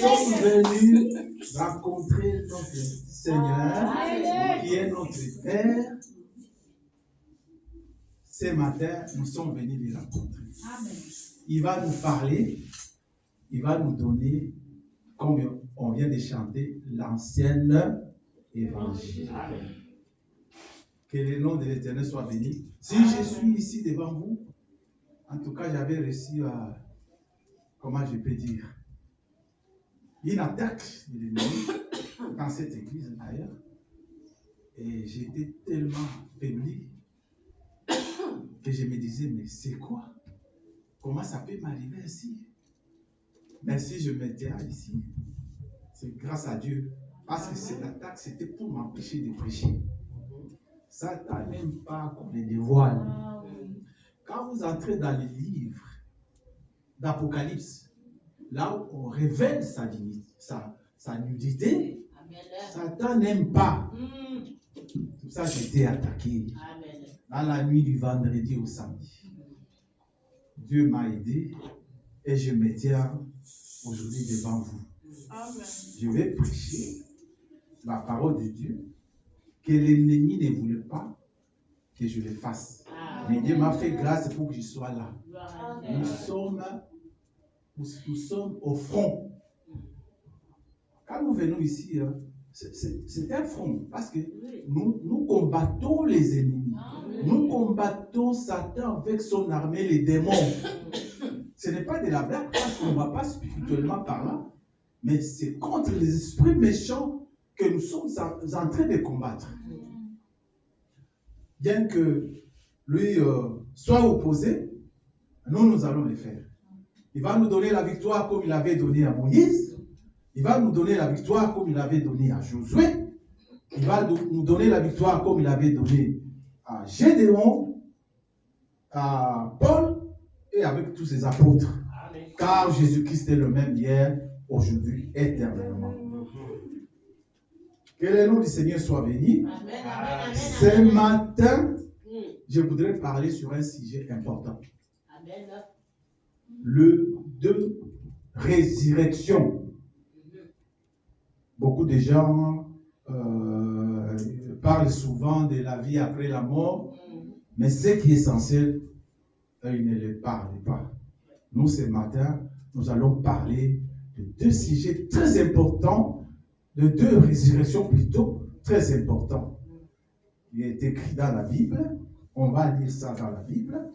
sommes venus rencontrer notre Seigneur, qui est notre Père. Ce matin, nous sommes venus les rencontrer. Il va nous parler, il va nous donner, comme on vient de chanter, l'ancienne évangile. Que le nom de l'Éternel soit béni. Si je suis ici devant vous, en tout cas, j'avais reçu, comment je peux dire, une attaque de l'ennemi dans cette église d'ailleurs. Et j'étais tellement faibli que je me disais, mais c'est quoi? Comment ça peut m'arriver ici? Mais si je m'étais ici, c'est grâce à Dieu. Parce que cette attaque, c'était pour m'empêcher de prêcher. Satan n'aime pas qu'on les dévoile. Quand vous entrez dans les livres d'Apocalypse, là où on révèle sa nudité, Satan n'aime pas. Tout ça, j'ai été attaqué dans la nuit du vendredi au samedi. Dieu m'a aidé et je me tiens aujourd'hui devant vous. Amen. Je vais prêcher la parole de Dieu que l'ennemi ne voulait pas que je le fasse. Mais Dieu m'a fait grâce pour que je sois là. Nous sommes au front. Quand nous venons ici, c'est un front parce que nous combattons les ennemis. Nous combattons Satan avec son armée, les démons. Ce n'est pas de la blague parce qu'on ne va pas spirituellement par là, mais c'est contre les esprits méchants que nous sommes en train de combattre. Bien que lui soit opposé, nous allons le faire. Il va nous donner la victoire comme il avait donné à Moïse. Il va nous donner la victoire comme il avait donné à Josué. Il va nous donner la victoire comme il avait donné à Gédéon, à Paul et avec tous ses apôtres. Amen. Car Jésus-Christ est le même hier, aujourd'hui, éternellement. Que le nom du Seigneur soit béni. Amen, amen, ce matin, je voudrais parler sur un sujet important. Amen. Le de résurrection. Beaucoup de gens parlent souvent de la vie après la mort, mais ce qui est essentiel, ils ne le parlent pas. Nous, ce matin, nous allons parler de deux sujets très importants, de deux résurrections plutôt très importants. Il est écrit dans la Bible, on va lire ça dans la Bible.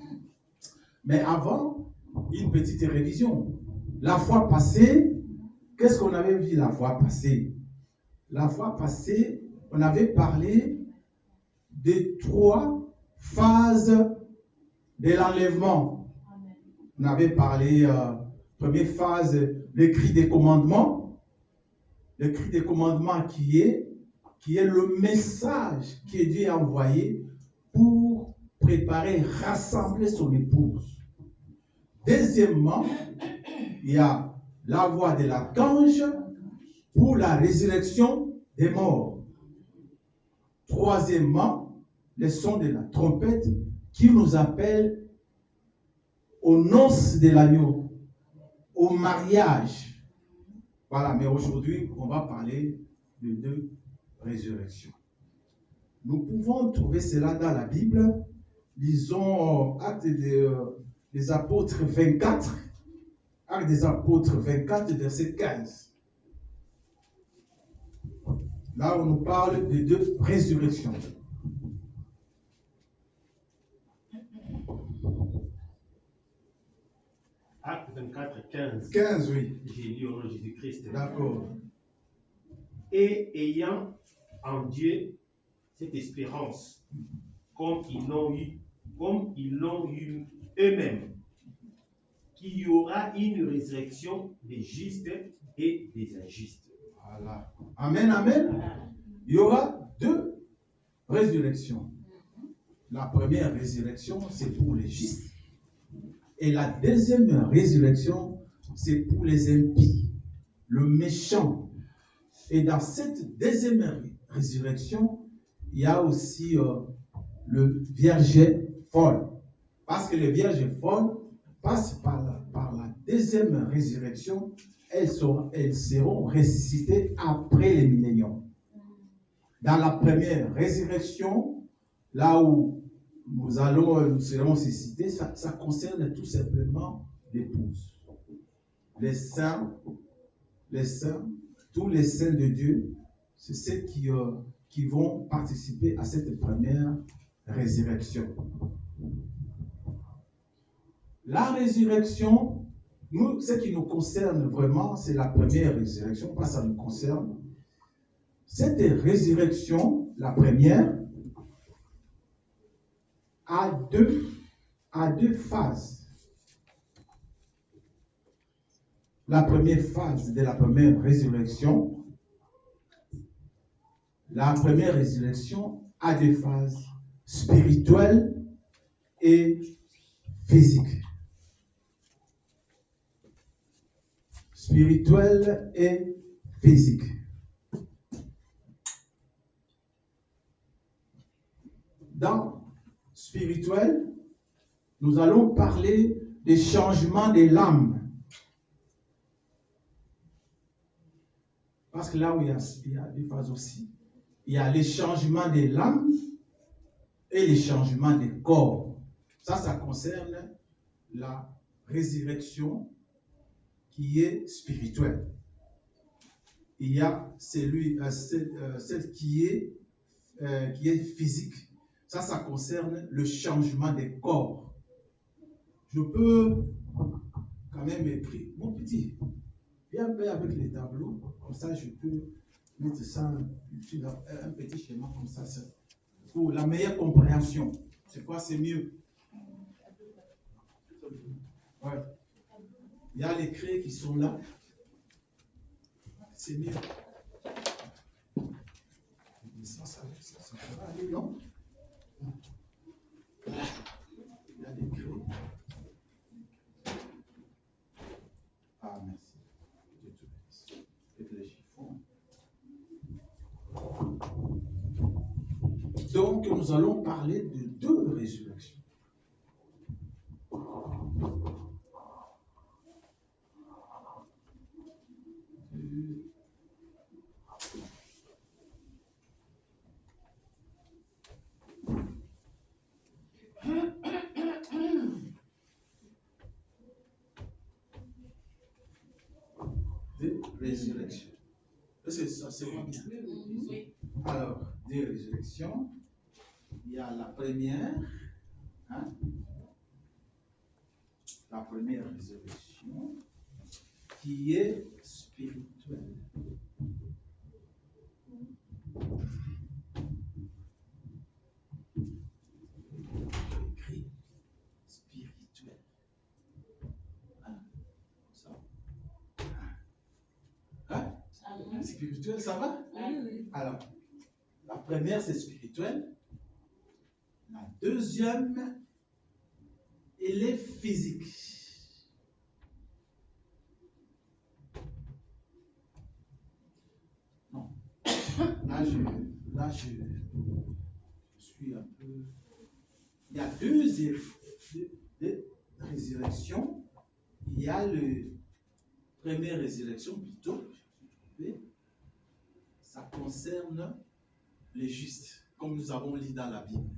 Mais avant, une petite révision. La fois passée, qu'est-ce qu'on avait vu la fois passée? La fois passée, on avait parlé des 3 phases de l'enlèvement. On avait parlé, première phase, le cri des commandements. Le cri des commandements qui est le message que Dieu a envoyé pour préparer, rassembler son épouse. Deuxièmement, il y a la voix de l'archange pour la résurrection des morts. Troisièmement, le son de la trompette qui nous appelle aux noces de l'agneau, au mariage. Voilà, mais aujourd'hui, on va parler de 2 résurrections. Nous pouvons trouver cela dans la Bible. Lisons Actes des Apôtres 24, Actes des Apôtres 24, verset 15. Là, on nous parle de 2 résurrections. Acte 24, 15. 15, oui. J'ai lu au nom de Jésus-Christ. D'accord. Et ayant en Dieu cette espérance, comme ils l'ont eu eux-mêmes, qu'il y aura une résurrection des justes et des injustes. Voilà. Amen, amen. Il y aura 2 résurrections. La première résurrection, c'est pour les justes. Et la deuxième résurrection, c'est pour les impies, le méchant. Et dans cette deuxième résurrection, il y a aussi le vierge folle. Parce que le vierge folle passe par la deuxième résurrection. elles seront ressuscitées après les milléniums. Dans la première résurrection, là où nous serons ressuscités, ça concerne tout simplement l'épouse. Les saints, tous les saints de Dieu, c'est ceux qui vont participer à cette première résurrection. La résurrection, nous, ce qui nous concerne vraiment, c'est la première résurrection, pas ça nous concerne. Cette résurrection, la première, a deux phases. La première phase de la première résurrection, a des phases spirituelles et physiques. Spirituelles et physiques. Dans spirituel, nous allons parler des changements de l'âme. Parce que là où il y a des phases aussi, il y a les changements de l'âme et les changements des corps. Ça concerne la résurrection qui est spirituelle. Il y a celle qui est physique. Ça concerne le changement des corps. Je peux quand même écrire, mon petit, viens un peu avec les tableaux, comme ça je peux mettre ça, un petit schéma comme ça, pour la meilleure compréhension. C'est quoi, c'est mieux. Ouais. Il y a les craies qui sont là. C'est mieux. Ça va aller, non? Il y a des craies. Ah, merci. Les chiffons. Donc, nous allons parler de deux résurrections. Résurrection. Ça c'est bien. Oui. Alors, des résurrections. Il y a la première. Hein? La première résurrection qui est spirituelle. Écrit spirituel. Hein? Ça. Hein? Spirituel, ça va? Oui. Alors, la première, c'est spirituel. La deuxième, elle est physique. Non. Là, je suis un peu... Il y a deux résurrections. Il y a la première résurrection plutôt. Ça concerne les justes, comme nous avons lu dans la Bible.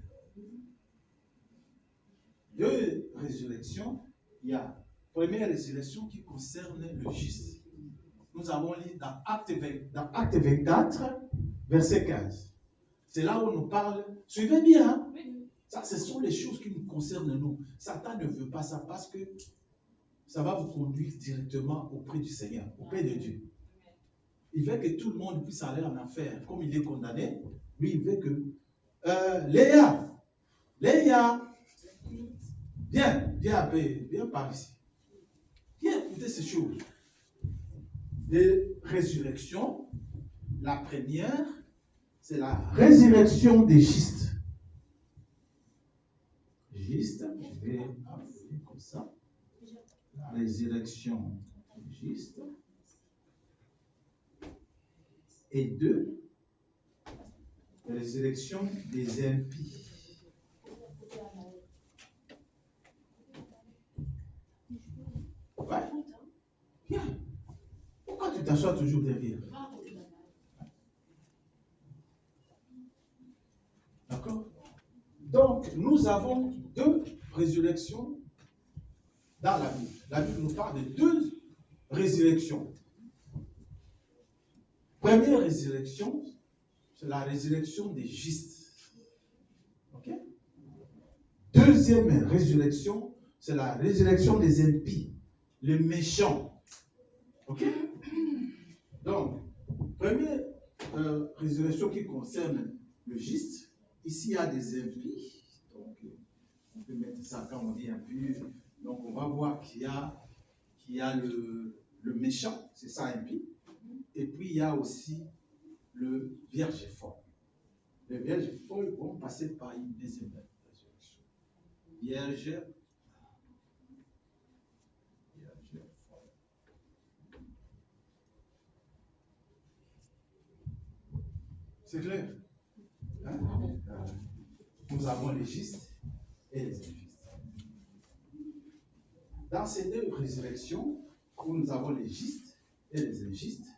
Deux résurrections. Il y a la première résurrection qui concerne le juste. Nous avons lu dans Acte 24, verset 15. C'est là où on nous parle. Suivez bien. Hein? Ça, ce sont les choses qui nous concernent nous. Satan ne veut pas ça parce que ça va vous conduire directement auprès du Seigneur, auprès de Dieu. Il veut que tout le monde puisse aller en affaire. Comme il est condamné, lui, il veut que... Léa, viens par ici. Viens écouter ces choses. De résurrection, la première, c'est la résurrection des justes. Juste, je vais appeler comme ça. La résurrection des justes. Et deux, la résurrection des impies. Ouais. Bien. t'assois toujours derrière. D'accord? Donc, nous avons deux résurrections dans la Bible. La Bible nous parle de deux résurrections. Première résurrection, c'est la résurrection des justes. Ok? Deuxième résurrection, c'est la résurrection des impies, les méchants. Ok? Donc, première résurrection qui concerne le juste, ici il y a des impies. Donc, on peut mettre ça quand on dit impur. Donc, on va voir qu'il y a le méchant, c'est ça impie. Et puis, il y a aussi le vierge fort. Les vierges folles vont passer par une deuxième résurrection. Vierge folle. C'est clair? Hein? Nous avons les justes et les injustes. Dans ces deux résurrections, où nous avons les justes et les injustes,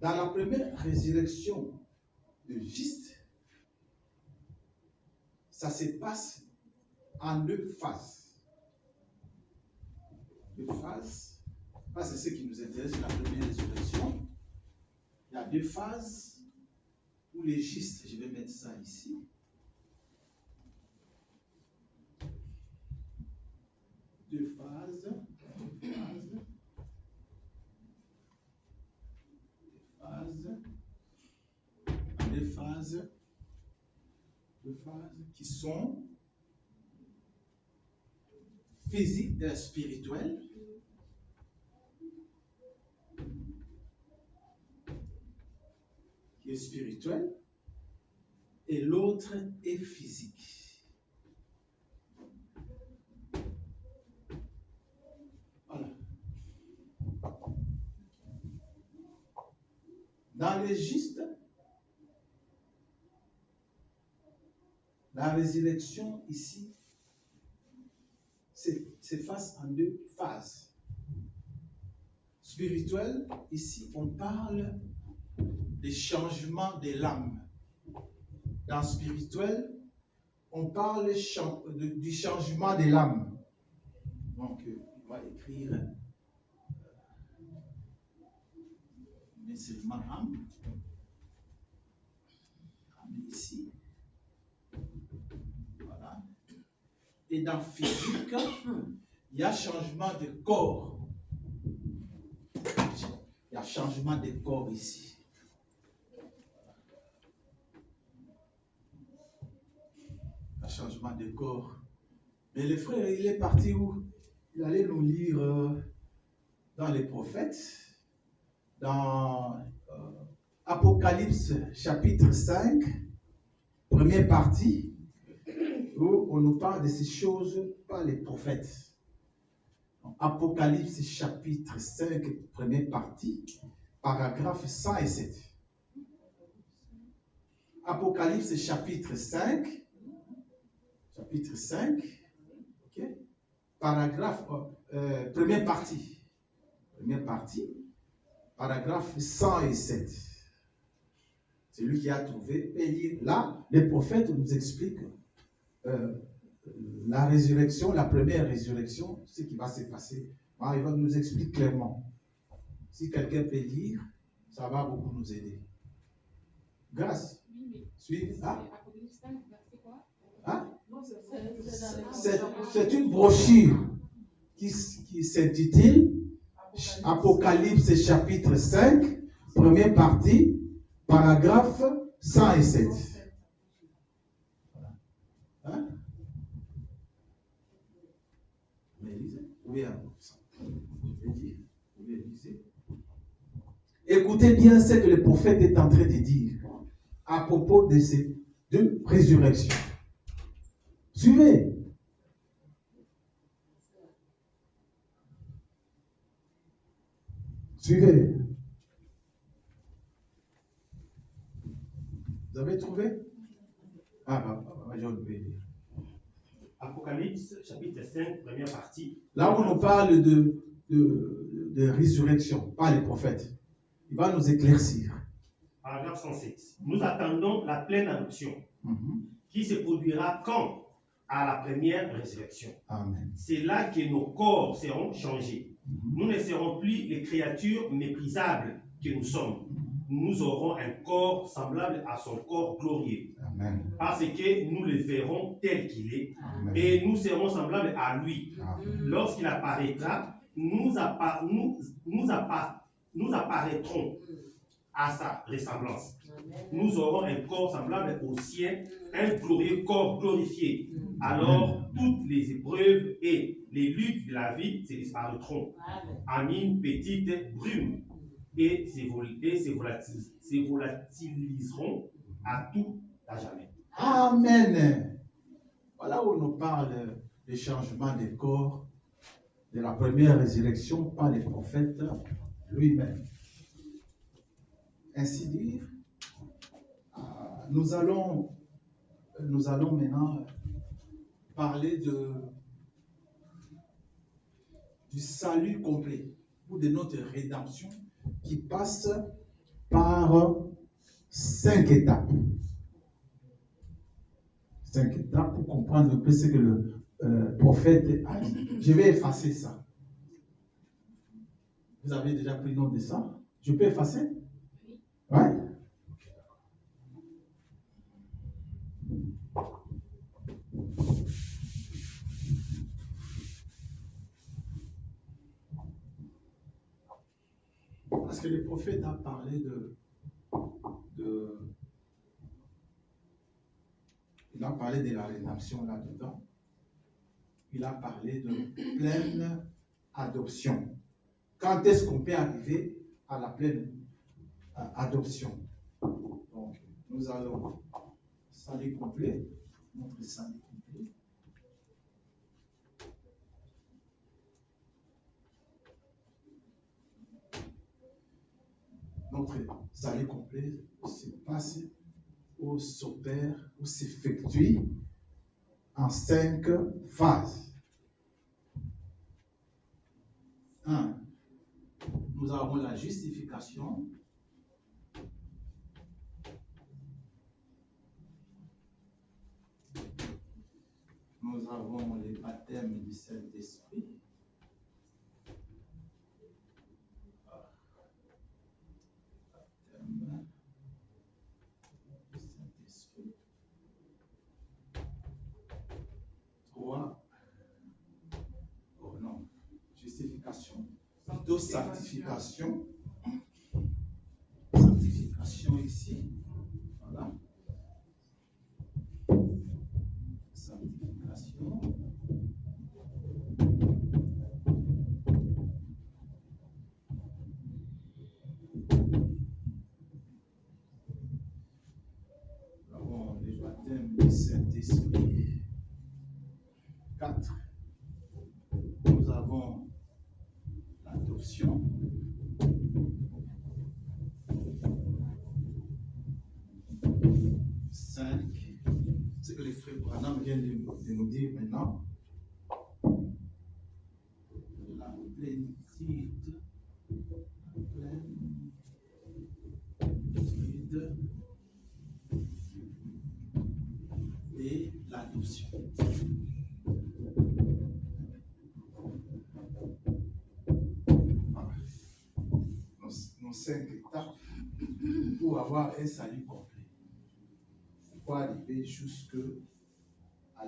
dans la première résurrection de juste, ça se passe en deux phases. Deux phases. C'est ce qui nous intéresse, la première résurrection. Il y a deux phases où les justes, je vais mettre ça ici. Deux phases. Deux phases qui sont physiques et spirituelles. Qui est spirituel, et l'autre est physique. Voilà. Dans les justes, la résurrection ici s'efface en deux phases. Spirituel, ici on parle des changements de l'âme. Dans spirituel, on parle du changement de l'âme. Donc, on va écrire mais seulement âme. Âme ici. Voilà. Et dans physique, il y a changement de corps. Il y a changement de corps ici. Changement de corps. Mais le frère, il est parti où? Il allait nous lire dans les prophètes, dans Apocalypse chapitre 5, première partie, où on nous parle de ces choses par les prophètes. Donc, Apocalypse chapitre 5, première partie, paragraphe 107. Apocalypse chapitre 5, ok, paragraphe, première partie, paragraphe 107. C'est lui qui a trouvé. Et là, les prophètes nous expliquent la résurrection, la première résurrection, ce qui va se passer. Alors, il va nous expliquer clairement. Si quelqu'un peut lire, ça va beaucoup nous aider. Grâce. Suivez. Ah? Hein? C'est une brochure qui s'intitule Apocalypse chapitre 5, première partie, paragraphe 107. Hein? Mais lisez. Oui, je vais dire. Oui, lisez. Écoutez bien ce que le prophète est en train de dire à propos de ces deux résurrections. Suivez. Suivez. Vous avez trouvé? J'ai oublié. Apocalypse, chapitre 5, première partie. Là où on parle de de résurrection par les prophètes. Il va nous éclaircir. Paragraphe 107. Nous attendons la pleine adoption qui se produira quand? À la première résurrection. Amen. C'est là que nos corps seront changés. Nous ne serons plus les créatures méprisables que nous sommes. Nous aurons un corps semblable à son corps glorieux. Amen. Parce que nous le verrons tel qu'il est. Amen. Et nous serons semblables à lui. Amen. Lorsqu'il apparaîtra, nous apparaîtrons à sa ressemblance. Nous aurons un corps semblable au sien, un glorieux corps glorifié. Alors, toutes les épreuves et les luttes de la vie se disparaîtront en une petite brume et se volatiliseront à tout à jamais. Amen. Voilà où on nous parle des changements des corps, de la première résurrection par les prophètes lui-même. Ainsi dire, nous allons maintenant parler du salut complet ou de notre rédemption qui passe par 5 étapes. 5 étapes pour comprendre un peu ce que le prophète a dit. Je vais effacer ça. Vous avez déjà pris note de ça? Je peux effacer? Ouais? Parce que le prophète a parlé il a parlé de la rédemption là-dedans. Il a parlé de pleine adoption. Quand est-ce qu'on peut arriver à la pleine adoption? Donc, nous allons salut complet, notre salut complet. Notre salut complet se passe ou s'opère ou s'effectue en 5 phases. 1. Nous avons la justification. Nous avons le baptême du Saint-Esprit. Baptême du Saint-Esprit. 3. Oh non, justification. De sanctification. Sanctification ici. Voilà. Sanctification. Nous avons le baptême du Saint-Esprit. 4. Nous avons l'adoption. 5. Ce que les frères Branham viennent de nous dire maintenant. La plénitude. Et l'adoption. Nos 5 étapes pour avoir un salut complet. Pour arriver jusqu'à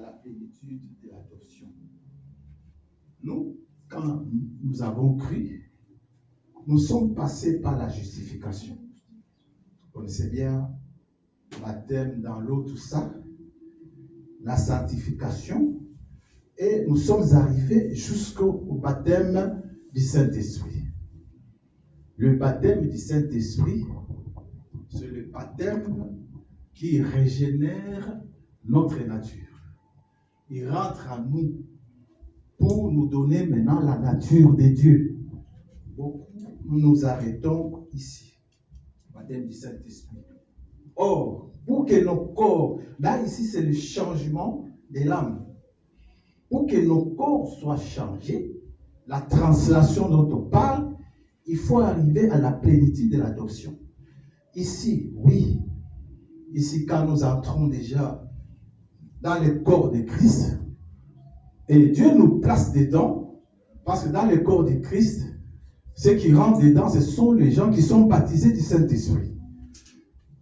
la plénitude de l'adoption. Nous, quand nous avons cru, nous sommes passés par la justification. Vous connaissez bien le baptême dans l'eau, tout ça, la sanctification, et nous sommes arrivés jusqu'au baptême du Saint-Esprit. Le baptême du Saint-Esprit, c'est le baptême qui régénère notre nature. Il rentre en nous pour nous donner maintenant la nature de Dieu. Beaucoup, nous nous arrêtons ici. Le baptême du Saint-Esprit. Or, pour que nos corps, là ici c'est le changement de l'âme. Pour que nos corps soient changés, la translation dont on parle, il faut arriver à la plénitude de l'adoption. Ici, oui, ici quand nous entrons déjà dans le corps de Christ, et Dieu nous place dedans, parce que dans le corps de Christ, ceux qui rentrent dedans, ce sont les gens qui sont baptisés du Saint-Esprit.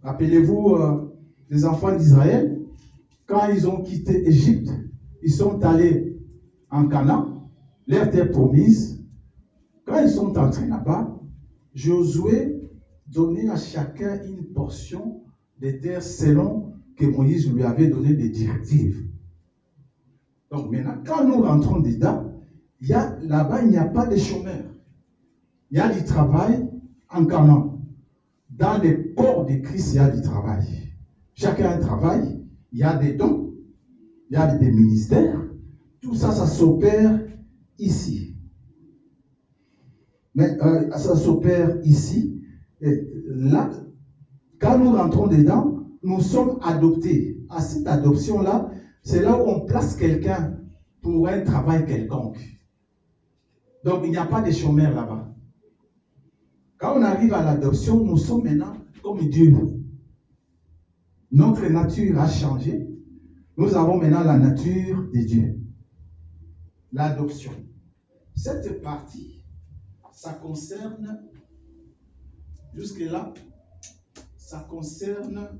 Rappelez-vous les enfants d'Israël, quand ils ont quitté Égypte, ils sont allés en Canaan, leur terre promise. Quand ils sont entrés là-bas, Josué donnait à chacun une portion des terres selon que Moïse lui avait donné des directives. Donc maintenant, quand nous rentrons dedans, là-bas, il n'y a pas de chômeurs. Il y a du travail en Canaan. Dans le corps de Christ, il y a du travail. Chacun a un travail, il y a des dons, il y a des ministères. Tout ça, ça s'opère ici. Mais ça s'opère ici. Et là, quand nous rentrons dedans, nous sommes adoptés. À cette adoption-là, c'est là où on place quelqu'un pour un travail quelconque. Donc, il n'y a pas de chômeurs là-bas. Quand on arrive à l'adoption, nous sommes maintenant comme Dieu. Notre nature a changé. Nous avons maintenant la nature de Dieu. L'adoption. Cette partie, ça concerne, jusque-là, ça concerne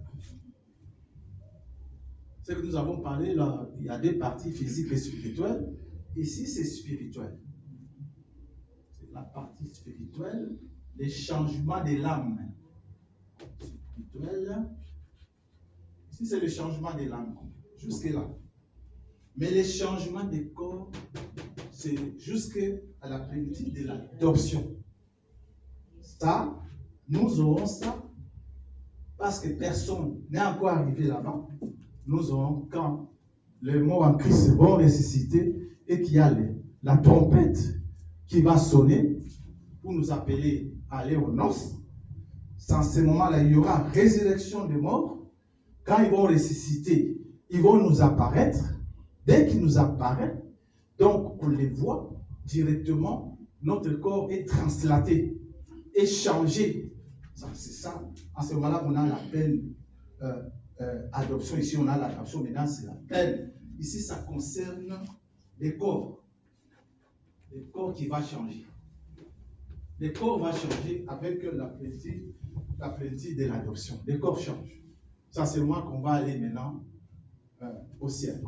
ce que nous avons parlé là. Il y a des parties physiques et spirituelles. Ici, c'est spirituel. C'est la partie spirituelle, les changements de l'âme. Spirituel. Ici, c'est le changement de l'âme. Jusque-là. Mais les changements des corps, c'est jusqu'à la plénitude de l'adoption. Ça, nous aurons ça parce que personne n'est encore arrivé là-bas. Nous aurons quand les morts en Christ vont ressusciter et qu'il y a la trompette qui va sonner pour nous appeler à aller aux noces. Dans ce moment-là, il y aura résurrection des morts. Quand ils vont ressusciter, ils vont nous apparaître. Dès qu'ils nous apparaissent, donc on les voit directement, notre corps est translaté, est changé. C'est ça. En ce moment-là, on a la peine adoption. Ici, on a l'adoption. Maintenant, c'est la peine. Ici, ça concerne les corps. Les corps qui vont changer. Les corps vont changer avec la plénitude de l'adoption. Les corps changent. Ça, c'est moi qu'on va aller maintenant au ciel.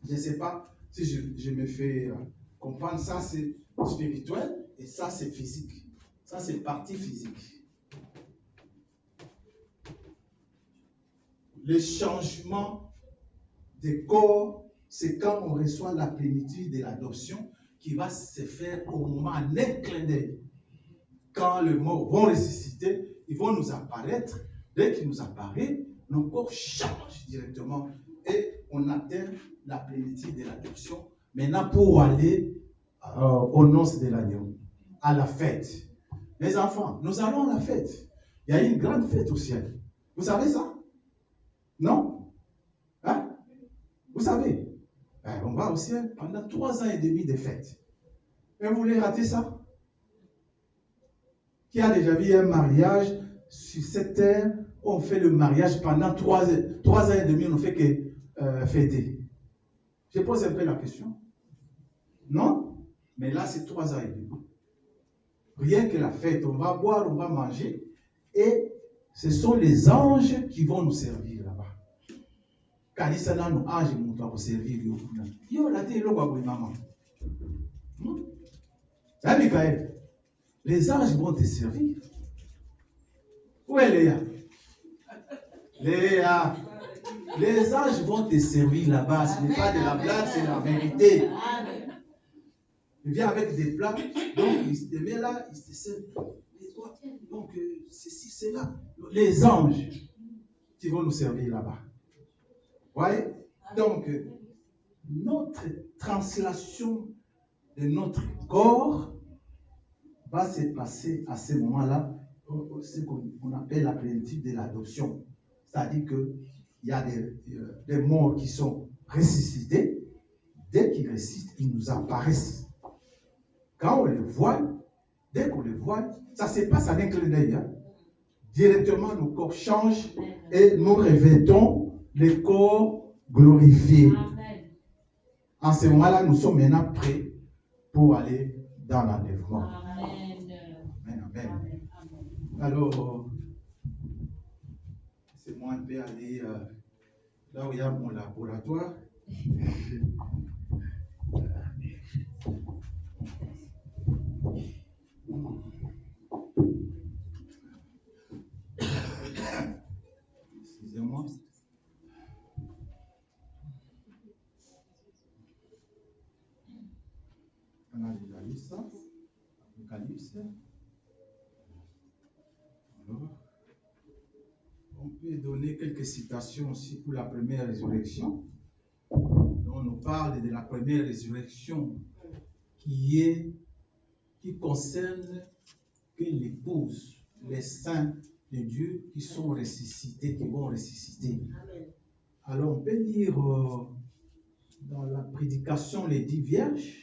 Je ne sais pas si je me fais comprendre. Ça, c'est spirituel et ça, c'est physique. Ça, c'est partie physique. Le changement des corps, c'est quand on reçoit la plénitude de l'adoption qui va se faire au moment, en un clin d'œil. Quand les morts vont ressusciter, ils vont nous apparaître. Dès qu'ils nous apparaissent, nos corps changent directement et on atteint la plénitude de l'adoption. Maintenant, pour aller aux noces de l'agneau, à la fête. Mes enfants, nous allons à la fête. Il y a une grande fête au ciel. Vous savez ça? Non? Hein? Vous savez? On va au ciel pendant 3 ans et demi de fête. Et vous voulez rater ça? Qui a déjà vu un mariage sur cette terre? On fait le mariage pendant 3 ans et demi, on ne fait que fêter. Je pose un peu la question. Non? Mais là, c'est 3 ans et demi. Rien que la fête, on va boire, on va manger. Et ce sont les anges qui vont nous servir là-bas. Car ils sont là, nos anges, ils vont servir. Yo, là, t'es là, maman. Hein, Michael? Les anges vont te servir. Où est Léa? Léa. Les anges vont te servir là-bas. Ce n'est pas de la blague, c'est la vérité. Il vient avec des plats, donc il te met là, il te sert. Donc, ceci, c'est là. Les anges qui vont nous servir là-bas. Vous voyez? Donc, notre translation de notre corps va se passer à ce moment-là, ce qu'on appelle la plénitude de l'adoption. C'est-à-dire qu'il y a des morts qui sont ressuscités. Dès qu'ils ressuscitent, ils nous apparaissent. quand on les voit, dès qu'on les voit, ça se passe en un clin d'œil. Hein. Directement, nos corps changent et nous revêtons les corps glorifiés. Amen. En ce moment-là, nous sommes maintenant prêts pour aller dans l'enlèvement. Amen. Amen. Amen. Alors, c'est moi un peu aller là où il y a mon laboratoire. Excusez-moi. On a déjà lu ça. Apocalypse. Alors, on peut donner quelques citations aussi pour la première résurrection. On nous parle de la première résurrection qui concerne que l'épouse, les saints de Dieu qui sont ressuscités, qui vont ressusciter. Amen. Alors on peut lire dans la prédication les 10 vierges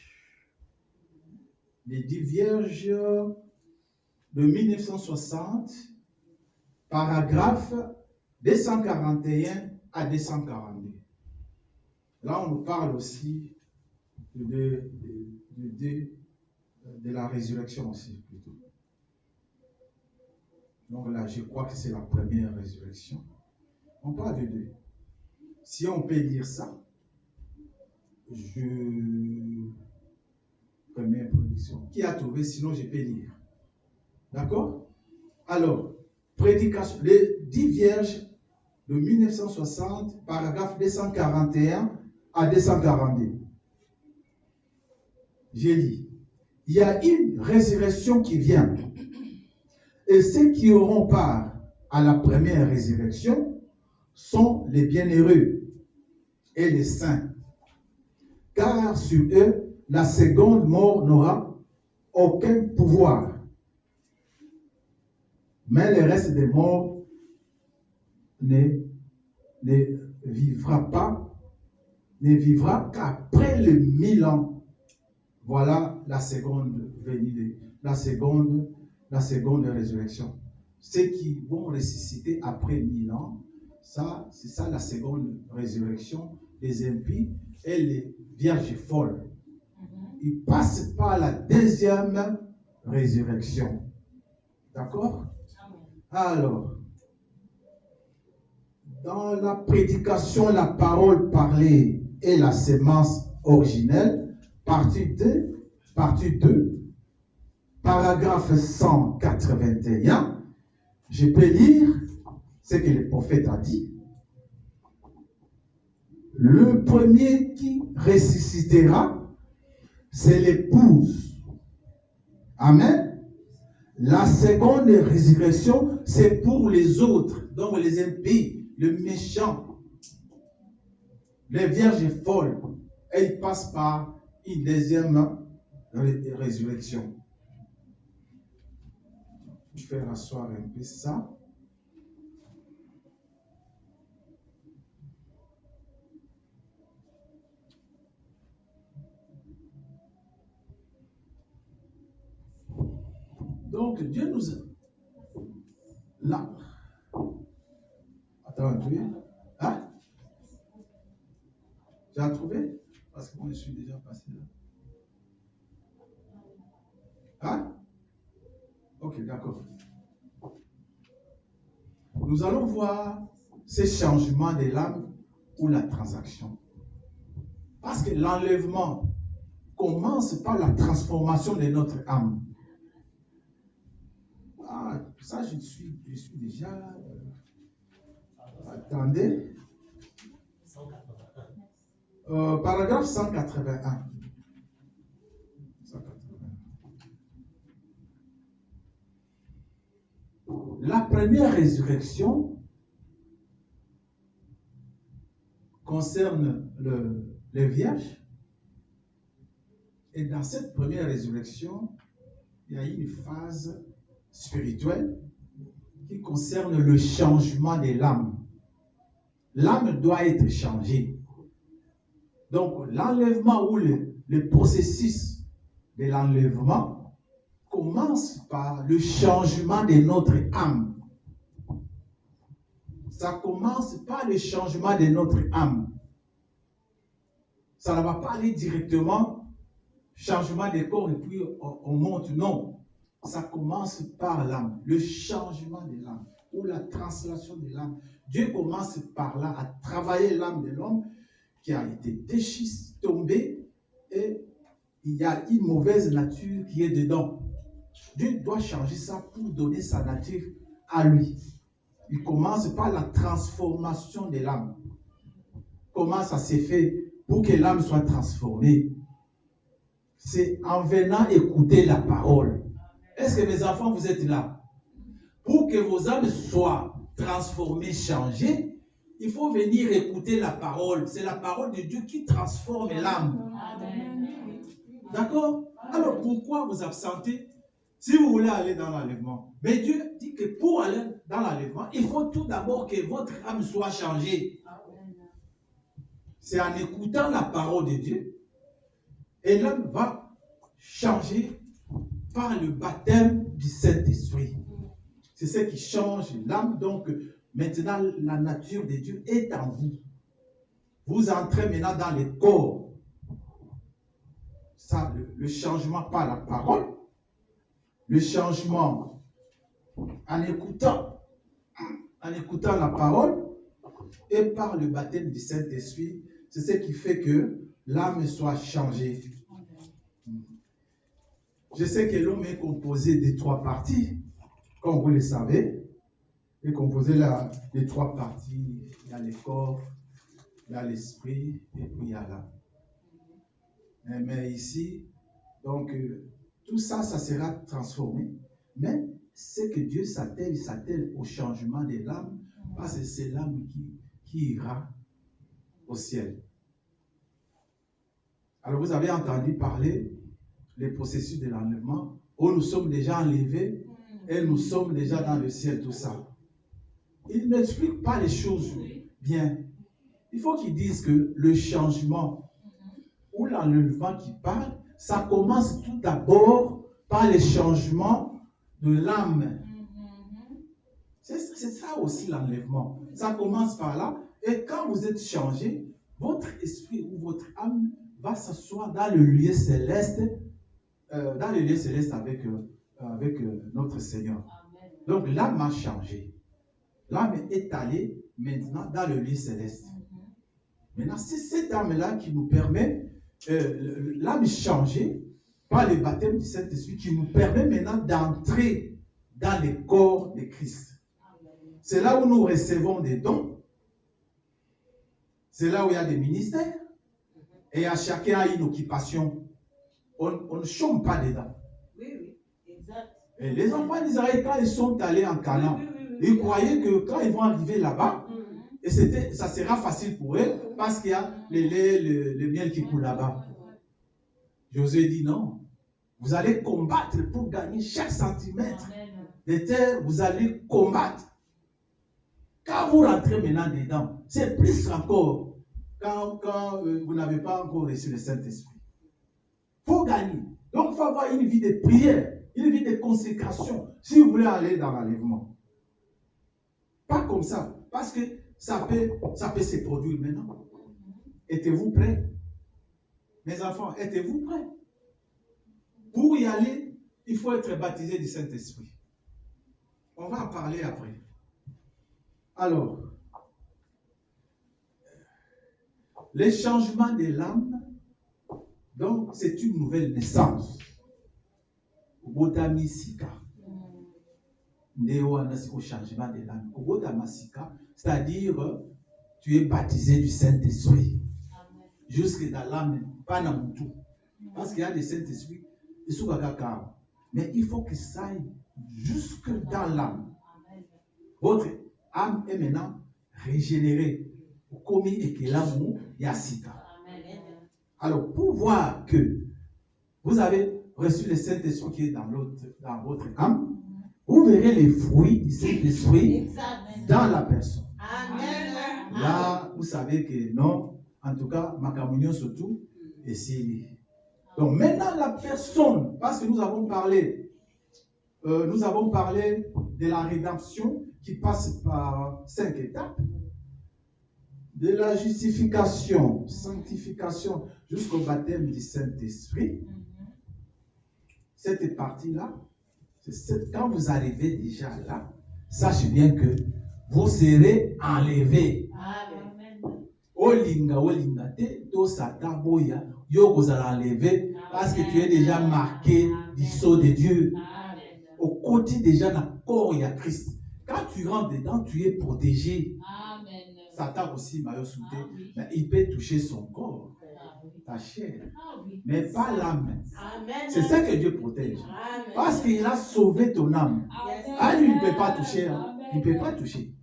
de 1960, paragraphe 241 à 242. Là, on nous parle aussi de la résurrection aussi, plutôt. Donc là, je crois que c'est la première résurrection. On parle de 2. Si on peut lire ça, première production. Qui a trouvé? Sinon, je peux lire. D'accord? Alors, prédication, les 10 vierges de 1960, paragraphe 241 à 242. J'ai dit, il y a une résurrection qui vient. Et ceux qui auront part à la première résurrection sont les bienheureux et les saints. Car sur eux, la seconde mort n'aura aucun pouvoir. Mais le reste des morts ne vivra qu'après le 1000 ans. Voilà la seconde venue, la seconde résurrection. Ceux qui vont ressusciter après 1000 ans, c'est ça la seconde résurrection des impies et les vierges folles. Ils passent par la deuxième résurrection. D'accord? Alors, dans la prédication, la parole parlée et la sémence originelle, partie 2, paragraphe 181, je peux lire ce que le prophète a dit. Le premier qui ressuscitera, c'est l'épouse. Amen. La seconde résurrection, c'est pour les autres, donc les impies, les méchants, les vierges folles. Elles passent par une deuxième résurrection. Je vais faire asseoir un peu ça. Donc, Dieu nous a... Là. Attends un peu. Hein? Tu as trouvé? Parce que moi, je suis déjà passé là. Hein? Ok, d'accord. Nous allons voir ces changements de l'âme ou la transaction. Parce que l'enlèvement commence par la transformation de notre âme. Ah, ça, je suis déjà... Attendez. Paragraphe 181. La première résurrection concerne les vierges. Et dans cette première résurrection, il y a une phase spirituelle qui concerne le changement de l'âme. L'âme doit être changée. Donc, l'enlèvement ou le processus de l'enlèvement commence par le changement de notre âme. Ça commence par le changement de notre âme. Ça ne va pas aller directement, changement des corps et puis on monte. Non. Ça commence par l'âme, le changement de l'âme ou la translation de l'âme. Dieu commence par là à travailler l'âme de l'homme qui a été déchiré, tombé, et il y a une mauvaise nature qui est dedans. Dieu doit changer ça pour donner sa nature à lui. Il commence par la transformation de l'âme. Comment ça s'est fait pour que l'âme soit transformée? C'est en venant écouter la parole. Est-ce que mes enfants, vous êtes là? Pour que vos âmes soient transformées, changées, il faut venir écouter la parole. C'est la parole de Dieu qui transforme l'âme. D'accord? Alors pourquoi vous absentez si vous voulez aller dans l'enlèvement? Mais Dieu dit que pour aller dans l'enlèvement, il faut tout d'abord que votre âme soit changée. C'est en écoutant la parole de Dieu. Et l'homme va changer par le baptême du Saint-Esprit. C'est ce qui change l'âme. Donc, maintenant, la nature de Dieu est en vous. Vous entrez maintenant dans le corps. Ça, le changement par la parole, le changement en écoutant la parole et par le baptême du Saint-Esprit, c'est ce qui fait que l'âme soit changée. Je sais que l'homme est composé de 3 parties, comme vous le savez. Il est composé de 3 parties. Il y a le corps, il y a l'esprit et puis il y a l'âme. Mais ici, donc, tout ça, ça sera transformé. Mais ce que Dieu s'attelle au changement de l'âme, parce que c'est l'âme qui ira au ciel. Alors, vous avez entendu parler des processus de l'enlèvement, où nous sommes déjà enlevés et nous sommes déjà dans le ciel, tout ça. Il n'explique pas les choses bien. Il faut qu'ils disent que le changement ou l'enlèvement qui parle, ça commence tout d'abord par le changement de l'âme. C'est ça aussi l'enlèvement. Ça commence par là. Et quand vous êtes changé, votre esprit ou votre âme va s'asseoir dans le lieu céleste, avec notre Seigneur. Donc l'âme a changé. L'âme est allée maintenant dans le lieu céleste. Maintenant, c'est cette âme-là qui nous permet, l'âme changée par le baptême du Saint-Esprit, qui nous permet maintenant d'entrer dans le corps de Christ. C'est là où nous recevons des dons. C'est là où il y a des ministères. Et à chacun a une occupation. On ne chôme pas dedans. Oui, exact. Et les enfants d'Israël, quand ils sont allés en Canaan, ils croyaient que quand ils vont arriver là-bas, et ça sera facile pour eux, parce qu'il y a le lait, le miel qui coule là-bas. Josué dit non. Vous allez combattre pour gagner chaque centimètre de terre. Vous allez combattre. Quand vous rentrez maintenant dedans, c'est plus encore quand vous n'avez pas encore reçu le Saint-Esprit. Il faut gagner. Donc, il faut avoir une vie de prière, une vie de consécration, si vous voulez aller dans l'enlèvement. Pas comme ça, parce que ça peut se produire maintenant. Êtes-vous prêts? Mes enfants, êtes-vous prêts? Pour y aller, il faut être baptisé du Saint-Esprit. On va en parler après. Alors, les changements de l'âme, donc c'est une nouvelle naissance. Obotamisika. Au changement de l'âme. Obotamasika, c'est-à-dire, tu es baptisé du Saint-Esprit. Jusque dans l'âme, pas dans le tout. Parce qu'il y a des Saint-Esprit, mais il faut que ça aille jusque dans l'âme. Votre âme est maintenant régénérée. Alors, pour voir que vous avez reçu le Saint-Esprit qui est dans votre âme, vous verrez les fruits du Saint-Esprit dans la personne. Amen. Là, vous savez que non, en tout cas, ma communion surtout, et c'est Donc maintenant, la personne, parce que nous avons parlé de la rédemption qui passe par 5 étapes, de la justification, sanctification, jusqu'au baptême du Saint-Esprit. Cette partie-là, quand vous arrivez déjà là, sachez bien que vous serez enlevés. Olinga te, to sata boya, yo vous allez enlever parce que tu es déjà marqué du sceau de Dieu. Au côté déjà d'un corps, il y a Christ. Quand tu rentres dedans, tu es protégé. Satan aussi m'a sauté, mais il peut toucher son corps, ta chair, mais pas l'âme. C'est ça que Dieu protège. Parce qu'il a sauvé ton âme. Ah, lui, il ne peut pas toucher. Il ne peut pas toucher.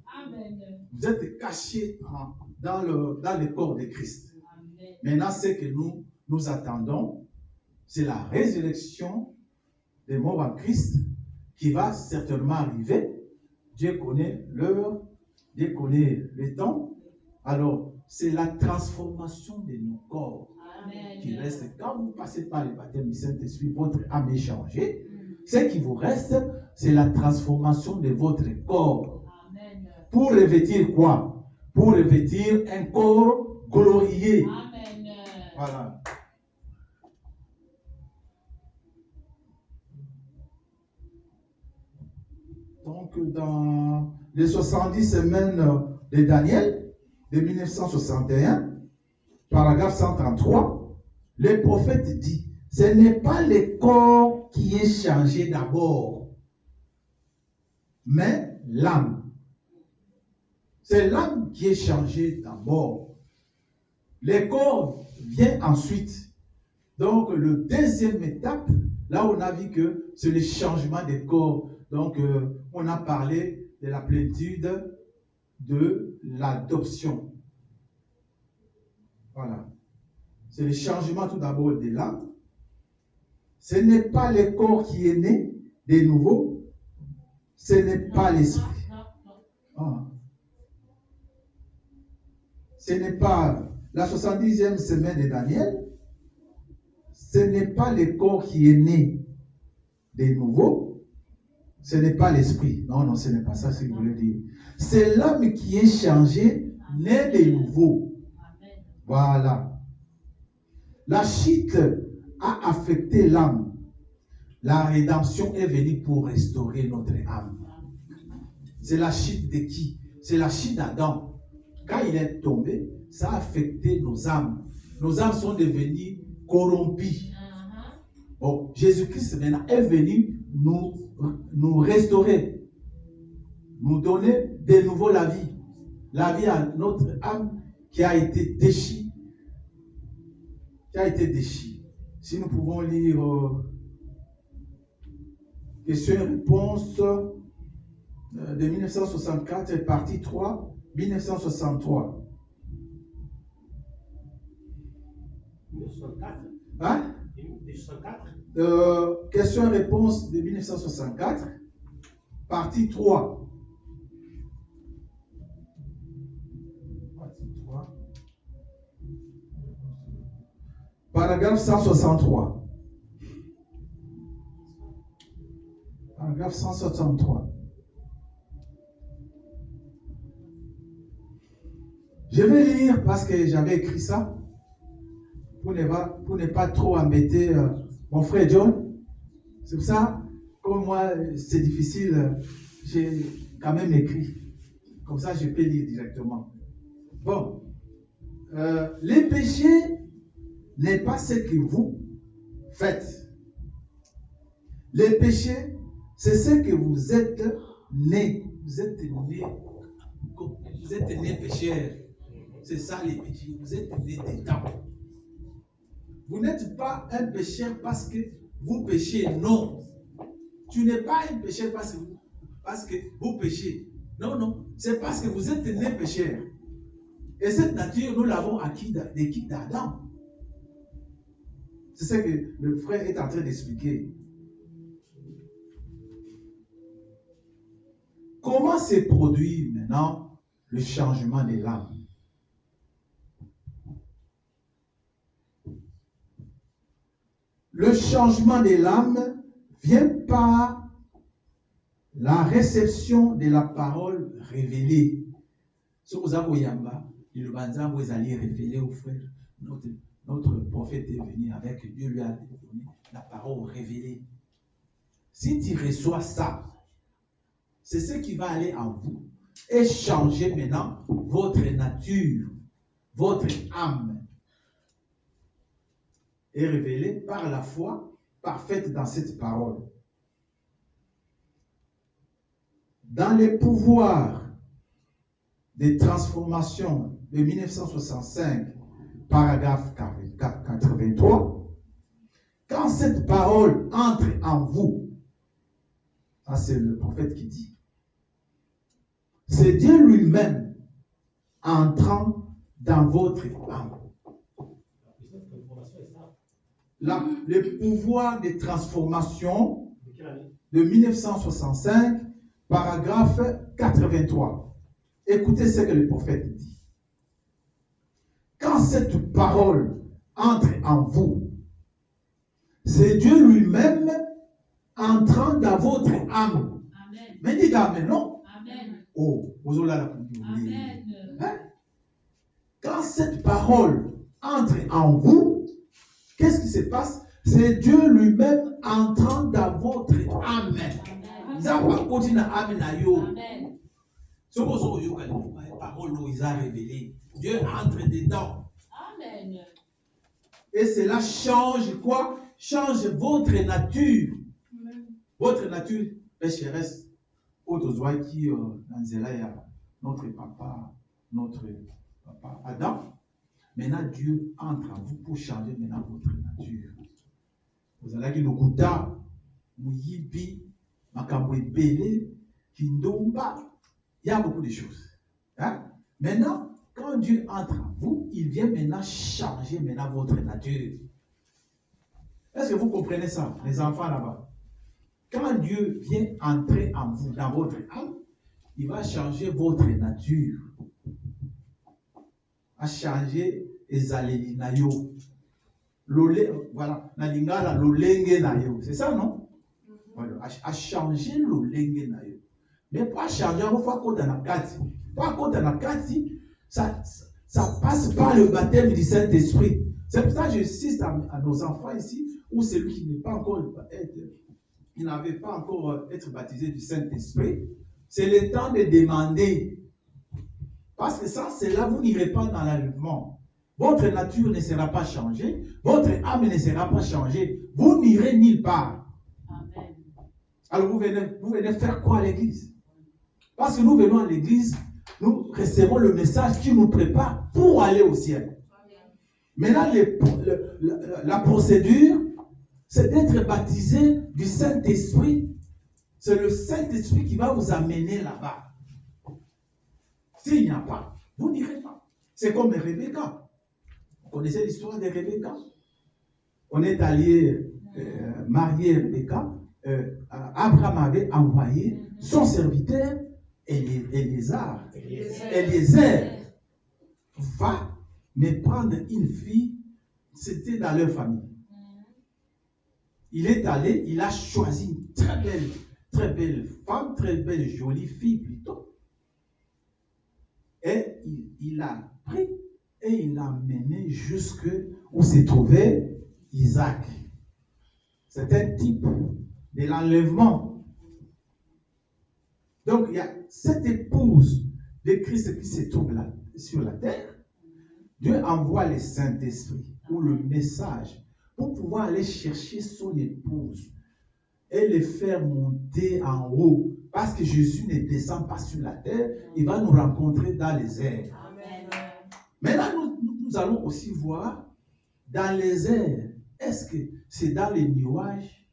Vous êtes cachés dans le corps de Christ. Maintenant, ce que nous attendons, c'est la résurrection des morts en Christ qui va certainement arriver. Dieu connaît l'heure, Dieu connaît le temps. Alors, c'est la transformation de nos corps qui reste. Quand vous passez par le baptême du Saint-Esprit, votre âme est changée. Ce qui vous reste, c'est la transformation de votre corps. Pour revêtir quoi? Pour revêtir un corps glorieux. Voilà. Donc, dans les 70 semaines de Daniel, de 1961, paragraphe 133, le prophète dit, ce n'est pas le corps qui est changé d'abord, mais l'âme. C'est l'âme qui est changée d'abord. Le corps vient ensuite. Donc, le deuxième étape, là on a vu que c'est le changement des corps. Donc, on a parlé de la plénitude de l'adoption. Voilà. C'est le changement tout d'abord de l'âme. Ce n'est pas le corps qui est né de nouveau. Ce n'est pas l'esprit. Ah. Ce n'est pas la 70e semaine de Daniel. Ce n'est pas le corps qui est né de nouveau. Ce n'est pas l'esprit. Non, non, ce n'est pas ça ce que je voulais dire. C'est l'âme qui est changée, né de nouveau. Voilà. La chute a affecté l'âme. La rédemption est venue pour restaurer notre âme. C'est la chute de qui? C'est la chute d'Adam. Quand il est tombé, ça a affecté nos âmes. Nos âmes sont devenues corrompues. Bon, Jésus-Christ maintenant est venu nous restaurer, nous donner de nouveau la vie. La vie à notre âme qui a été déchirée. Si nous pouvons lire questions et réponses de 1964, partie 3, 1963. 1964. Hein? 1964. Questions et réponses de 1964, partie 3. Partie 3. Paragraphe 163. Paragraphe 163. Je vais lire parce que j'avais écrit ça pour ne pas trop embêter mon frère John. C'est pour ça, comme moi c'est difficile, j'ai quand même écrit. Comme ça je peux lire directement. Bon, les péchés n'est pas ce que vous faites. Les péchés, c'est ce que vous êtes nés. Vous êtes nés pécheurs. C'est ça les péchés. Vous êtes nés dedans. Vous n'êtes pas un pécheur parce que vous péchez. Non. Tu n'es pas un pécheur parce que vous péchez. Non, non. C'est parce que vous êtes nés pécheurs. Et cette nature, nous l'avons acquis d'Adam. C'est ce que le frère est en train d'expliquer. Comment se produit maintenant le changement de l'âme? le changement de l'âme vient par la réception de la parole révélée. Ce que vous avez le banzan, vous allez révéler au frère. Notre prophète est venu avec Dieu, lui a donné la parole révélée. Si tu reçois ça, c'est ce qui va aller en vous et changer maintenant votre nature, votre âme. Est révélée par la foi parfaite dans cette parole. Dans les pouvoirs de transformation de 1965, paragraphe 83, quand cette parole entre en vous, ça c'est le prophète qui dit, c'est Dieu lui-même entrant dans votre âme. Le pouvoir de transformation de 1965, paragraphe 83. Écoutez ce que le prophète dit. Quand cette parole entre en vous, c'est Dieu lui-même entrant dans votre âme. Amen. Mais dites Amen, non? Amen. Oh, vous avez la Amen. Hein? Quand cette parole entre en vous, qu'est-ce qui se passe? C'est Dieu lui-même entrant dans votre âme. Amen. Dieu entre dedans. Amen. Et cela change quoi? Change votre nature. Amen. Votre nature pécheresse. Notre papa Adam. Maintenant, Dieu entre en vous pour changer maintenant votre nature. Vous allez le Gouda, Mouyibi, Makamwe Bele, Kindomba. Il y a beaucoup de choses. Hein? Maintenant, quand Dieu entre en vous, il vient maintenant changer maintenant votre nature. Est-ce que vous comprenez ça, les enfants là-bas? Quand Dieu vient entrer en vous, dans votre âme, il va changer votre nature. A changer les allélis na yo. Voilà, na lingala lolenge na yo. C'est ça, non? Voilà, a changer lolenge na yo. Mais pas changer, on va faire dans la kati. Pas dans la kati, ça passe par le baptême du Saint-Esprit. C'est pour ça que j'insiste à nos enfants ici, ou celui qui n'est pas encore il n'avait pas encore été baptisé du Saint-Esprit. C'est le temps de demander. Parce que ça, c'est là, vous n'irez pas dans l'enlèvement. Votre nature ne sera pas changée. Votre âme ne sera pas changée. Vous n'irez nulle part. Amen. Alors vous venez faire quoi à l'église? Parce que nous venons à l'église, nous recevons le message qui nous prépare pour aller au ciel. Maintenant, la procédure, c'est d'être baptisé du Saint-Esprit. C'est le Saint-Esprit qui va vous amener là-bas. S'il n'y a pas, vous n'irez pas. C'est comme Rebecca. Vous connaissez l'histoire de Rebecca? On est allé marier Rebecca. Abraham avait envoyé son serviteur, Eliezer. Va me prendre une fille. C'était dans leur famille. Il est allé, il a choisi une très belle femme, très belle, jolie fille plutôt. Et il l'a pris et il l'a mené jusque où se trouvait Isaac. C'est un type de l'enlèvement. Donc il y a cette épouse de Christ qui se trouve là sur la terre. Dieu envoie le Saint-Esprit ou le message pour pouvoir aller chercher son épouse et le faire monter en haut. Parce que Jésus ne descend pas sur la terre, il va nous rencontrer dans les airs. Amen. Mais là, nous allons aussi voir dans les airs. Est-ce que c'est dans les nuages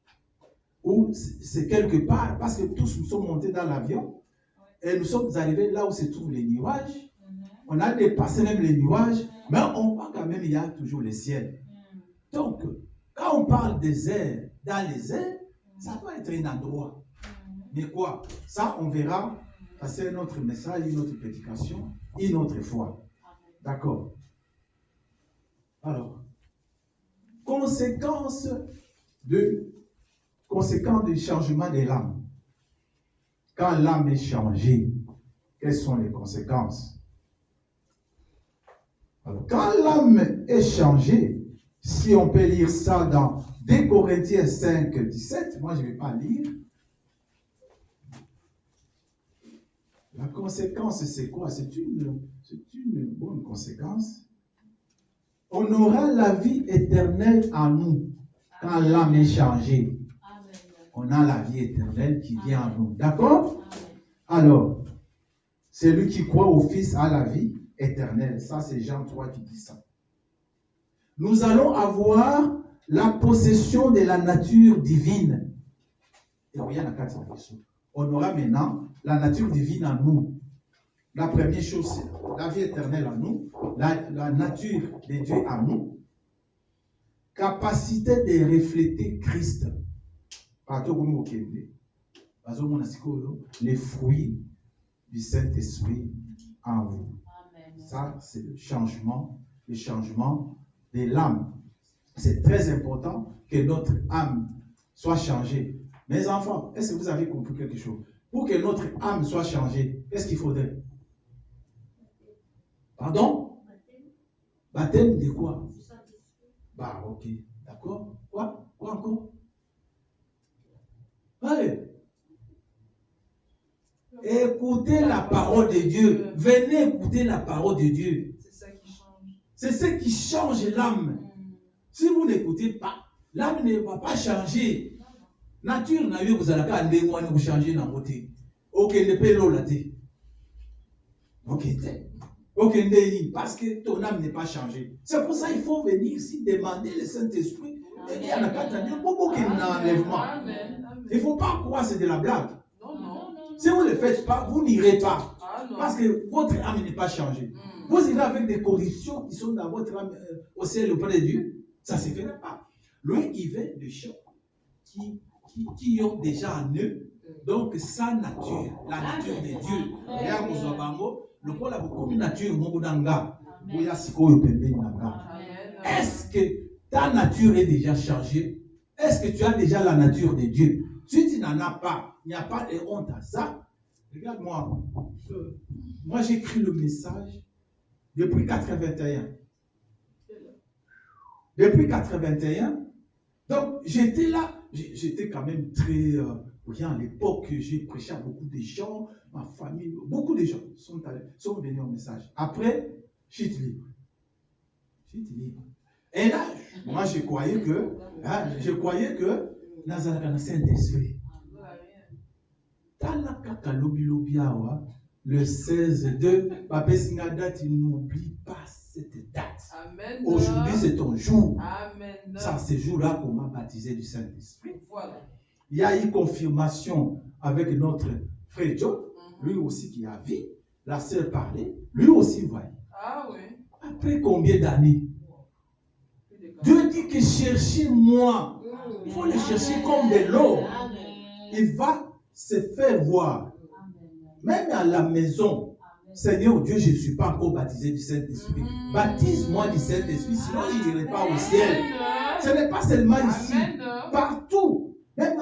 ou c'est quelque part? Parce que tous nous sommes montés dans l'avion et nous sommes arrivés là où se trouvent les nuages. On a dépassé même les nuages, mais on voit quand même il y a toujours le ciel. Donc, quand on parle des airs, dans les airs, ça doit être un endroit. Mais quoi? Ça, on verra. C'est un autre message, une autre prédication, une autre fois. D'accord? Alors, conséquence de conséquences du changement de l'âme. Quand l'âme est changée, quelles sont les conséquences? Alors, quand l'âme est changée, si on peut lire ça dans 2 Corinthiens 5, 17, moi je ne vais pas lire. La conséquence, c'est quoi? C'est une bonne conséquence. On aura la vie éternelle en nous quand l'âme est changée. On a la vie éternelle qui vient en nous. D'accord? Alors, celui qui croit au Fils a la vie éternelle. Ça, c'est Jean 3 qui dit ça. Nous allons avoir la possession de la nature divine. Et on aura maintenant la nature divine en nous. La première chose, c'est la vie éternelle en nous, la nature de Dieu en nous, capacité de refléter Christ. Les fruits du Saint-Esprit en vous. Ça, c'est le changement de l'âme. C'est très important que notre âme soit changée. Mes enfants, est-ce que vous avez compris quelque chose? Pour que notre âme soit changée, qu'est-ce qu'il faudrait? Pardon? Baptême de quoi? Bah, ok. D'accord? Quoi encore? Allez. Écoutez la parole de Dieu. Venez écouter la parole de Dieu. C'est ça qui change. C'est ce qui change l'âme. Si vous n'écoutez pas, l'âme ne va pas changer. Nature n'a eu vous allez vous changer dans votre vie. Ok, ne peut l'olater. Ok, parce que ton âme n'est pas changée. C'est pour ça qu'il faut venir ici demander le Saint-Esprit. Il y a un enlèvement. Il ne faut pas croire que c'est de la blague. Si vous ne le faites pas, vous n'irez pas. Parce que votre âme n'est pas changée. Vous irez avec des conditions qui sont dans votre âme au ciel auprès de Dieu. Ça ne se fera pas. Lui, il veut des gens qui ont déjà en eux, donc sa nature, la nature de Dieu. Regarde, le quoi la nature, est-ce que ta nature est déjà changée? Est-ce que tu as déjà la nature de Dieu? Si tu n'en as pas, il n'y a pas de honte à ça. Regarde-moi, moi j'écris le message depuis 81. Depuis 81, donc j'étais là, j'étais quand même très... à l'époque, j'ai prêché à beaucoup de gens, ma famille, beaucoup de gens sont venus au message. Après, je suis libre. Et là, moi je croyais que Nazareth Saint-Esprit. Le 16 de Papa Singada, tu n'oublies pas cette date. Amen. Aujourd'hui, c'est ton jour. Amen. Ça, ce jour-là qu'on m'a baptisé du Saint-Esprit. Voilà. Il y a eu confirmation avec notre frère John, lui aussi qui a vu, la sœur parlait, lui aussi voyait. Ah oui. Après combien d'années? Dieu dit que cherchez-moi. Il faut le chercher comme de l'or. Il va se faire voir. Même à la maison. Seigneur Dieu, je ne suis pas encore baptisé du Saint-Esprit. Baptise-moi du Saint-Esprit, sinon je n'irai pas au ciel. Ce n'est pas seulement ici. Partout. Même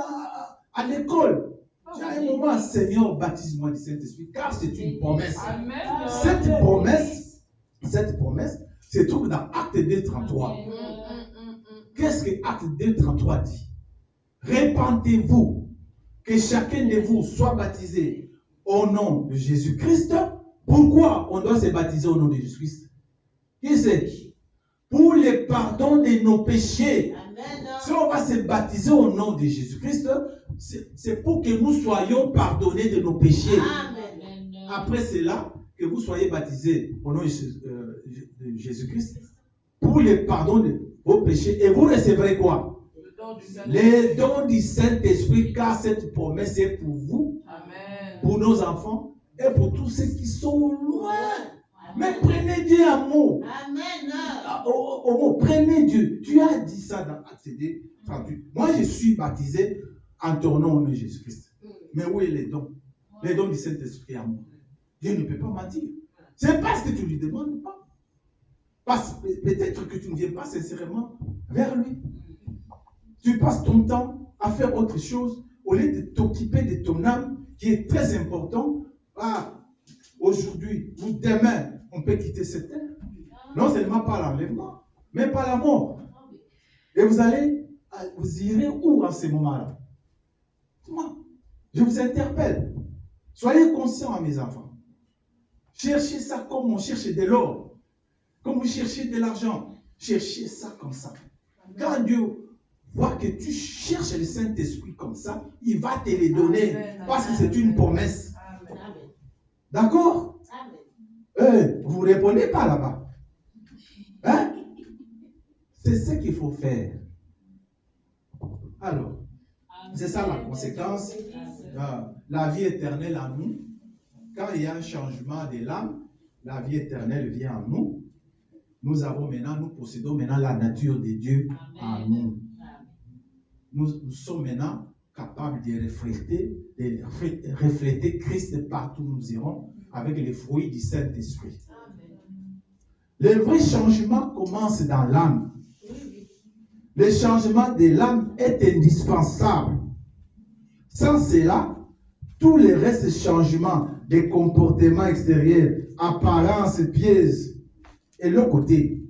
à l'école. Tu as un moment, Seigneur, baptise-moi du Saint-Esprit, car c'est une promesse. Cette promesse se trouve dans Acte 2:33. Qu'est-ce que Acte 2:33 dit? Répentez-vous, que chacun de vous soit baptisé au nom de Jésus-Christ. Pourquoi on doit se baptiser au nom de Jésus-Christ? Qui c'est? Pour le pardon de nos péchés. Amen. Si on va se baptiser au nom de Jésus-Christ, c'est pour que nous soyons pardonnés de nos péchés. Amen. Après cela, que vous soyez baptisés au nom de Jésus-Christ, pour le pardon de vos péchés, et vous recevrez quoi? Les dons du Saint-Esprit, car cette promesse est pour vous, amen, pour nos enfants et pour tous ceux qui sont loin. Amen. Mais prenez Dieu à mot. Amen. Au mot, prenez Dieu. Tu as dit ça dans Acte 2:38. Moi, je suis baptisé en ton nom au nom de Jésus-Christ. Mais où est les dons? Les dons du Saint-Esprit à moi. Dieu ne peut pas mentir. C'est parce que tu ne lui demandes pas. Parce que peut-être que tu ne viens pas sincèrement vers lui. Tu passes ton temps à faire autre chose au lieu de t'occuper de ton âme qui est très important. Ah, aujourd'hui ou demain, on peut quitter cette terre. Non seulement par l'enlèvement, mais par la mort. Et vous irez où en ce moment-là? Moi, je vous interpelle. Soyez conscients, mes enfants. Cherchez ça comme on cherche de l'or. Comme vous cherchez de l'argent. Cherchez ça comme ça. Quand Dieu voit que tu cherches le Saint-Esprit comme ça, il va te les donner. Parce que c'est une promesse. D'accord? Vous ne répondez pas là-bas. Hein? C'est ce qu'il faut faire. Alors, c'est ça la conséquence. La vie éternelle en nous. Quand il y a un changement de l'âme, la vie éternelle vient en nous. Nous possédons maintenant la nature de Dieu en nous. Nous sommes maintenant capables de refléter Christ partout où nous irons avec les fruits du Saint-Esprit. Le vrai changement commence dans l'âme. Le changement de l'âme est indispensable. Sans cela, tous les restes changements des comportements extérieurs, apparences, pièges, et l'autre côté,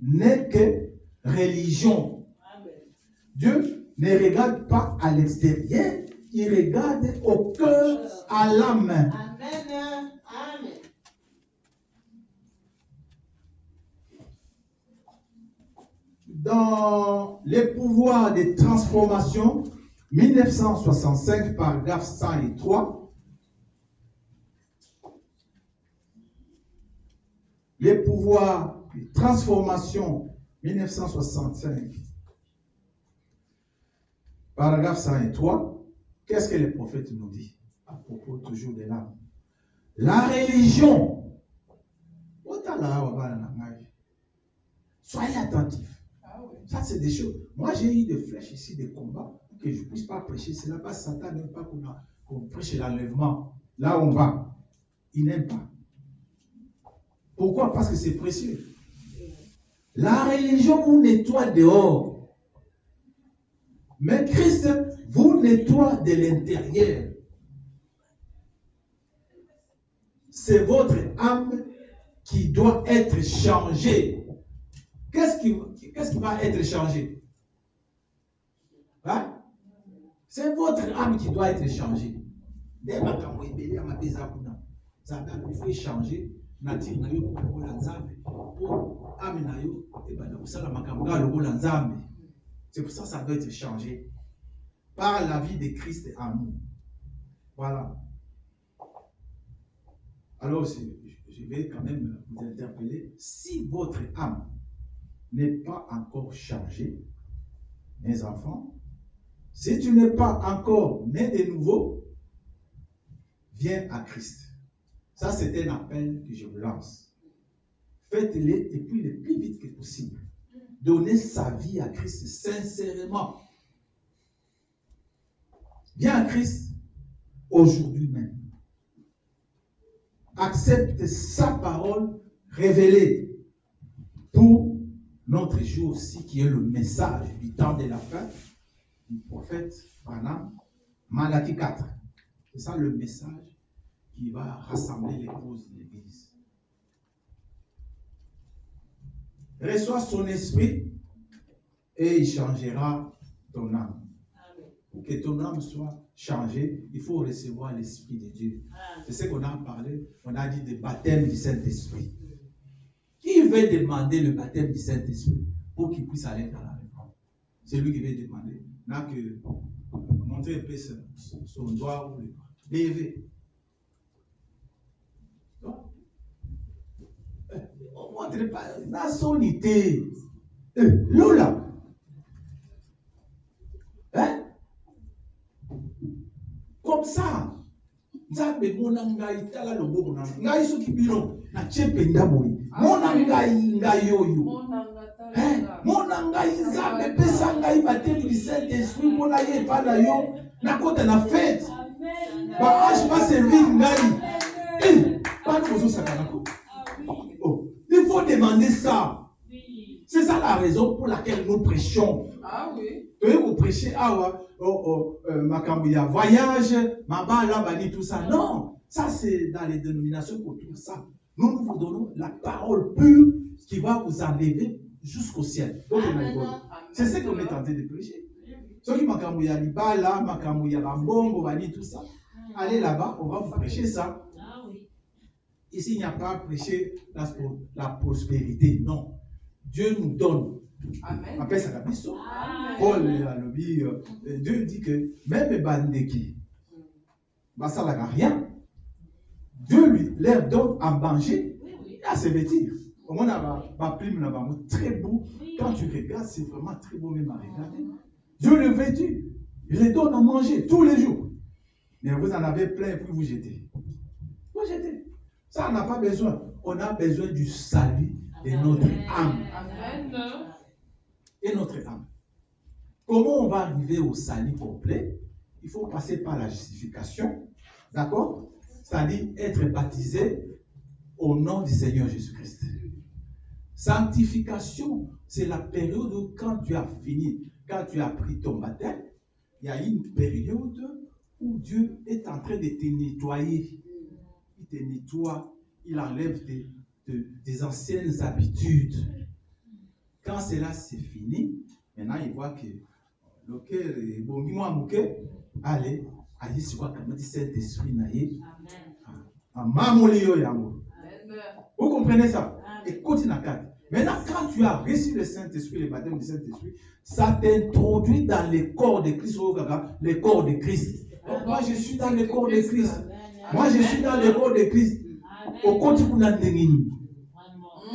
n'est que religion. Dieu ne regarde pas à l'extérieur, il regarde au cœur, à l'âme. Amen. Amen. Dans les pouvoirs de transformation, 1965, paragraphe 103, les pouvoirs de transformation, 1965, paragraphe 103, qu'est-ce que le prophète nous dit à propos toujours de l'âme? La religion, soyez attentifs. Ça, c'est des choses. Moi, j'ai eu des flèches ici, des combats, que je ne puisse pas prêcher. C'est là-bas, Satan n'aime pas qu'on prêche l'enlèvement. Là, on va. Il n'aime pas. Pourquoi? Parce que c'est précieux. La religion vous nettoie dehors. Mais Christ vous nettoie de l'intérieur. C'est votre âme qui doit être changée. Qu'est-ce qui va être changé? Hein? C'est votre âme qui doit être changée. Il faut changer. C'est pour ça que ça doit être changé. Par la vie de Christ en nous. Voilà. Alors, je vais quand même vous interpeller. Si votre âme n'est pas encore changé, mes enfants, si tu n'es pas encore né de nouveau, viens à Christ. Ça, c'est un appel que je vous lance. Faites-le et puis le plus vite que possible. Donnez sa vie à Christ sincèrement. Viens à Christ aujourd'hui même. Accepte sa parole révélée pour notre jour aussi, qui est le message du temps de la fin du prophète Branham, Malachie 4. C'est ça le message qui va rassembler l'épouse de l'Église. Reçois son esprit et il changera ton âme. Pour que ton âme soit changée, il faut recevoir l'Esprit de Dieu. C'est ce qu'on a parlé, on a dit de baptême du Saint-Esprit. Qui veut demander le baptême du Saint-Esprit pour qu'il puisse aller dans la réforme? C'est lui qui veut demander. N'a que montrer un peu son doigt ou le bras. Lever. On ne montre pas la solité. Lola. Hein? Comme ça. Nzambe mona ngai tala loboko na ngai soki bino na chependa boyi mona ngai yoyo mona ngai nzambe pesa ngai baptême du Saint-Esprit mona ye pa na yo na kota na fête ba age va servir ngai pas de sakana ko. Il faut demander ça. C'est ça la raison pour laquelle nous prêchons. Ah oui. Vous prêchez, makambo ya voyage, mabala, bani, tout ça. Non, ça c'est dans les dénominations qu'on trouve ça. Nous vous donnons la parole pure qui va vous enlever jusqu'au ciel. Donc, c'est ce qu'on est tenté de prêcher. Ceux qui makambo ya libala, makambo ya bambongo, bani, tout ça. Allez là-bas, on va vous prêcher ça. Ici, il n'y a pas à prêcher la prospérité. Non. Dieu nous donne. Amen. Appelle ça la mission. Paul a le dit, Dieu dit que même les bandeki, ça n'a rien. Dieu lui leur donne à manger et à se vêtir. Au moins, ma prime là-bas, très beau. Quand tu regardes, c'est vraiment très beau même à regarder. Dieu le vêtu, il les donne à manger tous les jours. Mais vous en avez plein et puis vous jetez. Vous jetez. Ça, on n'a pas besoin. On a besoin du salut de notre âme. Amen. Et notre âme. Comment on va arriver au salut complet? Il faut passer par la justification. D'accord? C'est-à-dire être baptisé au nom du Seigneur Jésus-Christ. Sanctification, c'est la période où quand tu as fini, quand tu as pris ton baptême, il y a une période où Dieu est en train de te nettoyer. Il te nettoie, il enlève des anciennes habitudes. Quand cela c'est fini, maintenant il voit que le cœur est bon, allez, allez, c'est quoi comme dit Saint-Esprit naïe. Vous comprenez ça? Et continue à quatre. Maintenant, quand tu as reçu le Saint-Esprit, le baptême du Saint-Esprit, ça t'introduit dans le corps de Christ, le corps de Christ. Donc, moi, je suis dans le corps de Christ. Moi, je suis dans le corps de Christ. Au côté de la Nérini.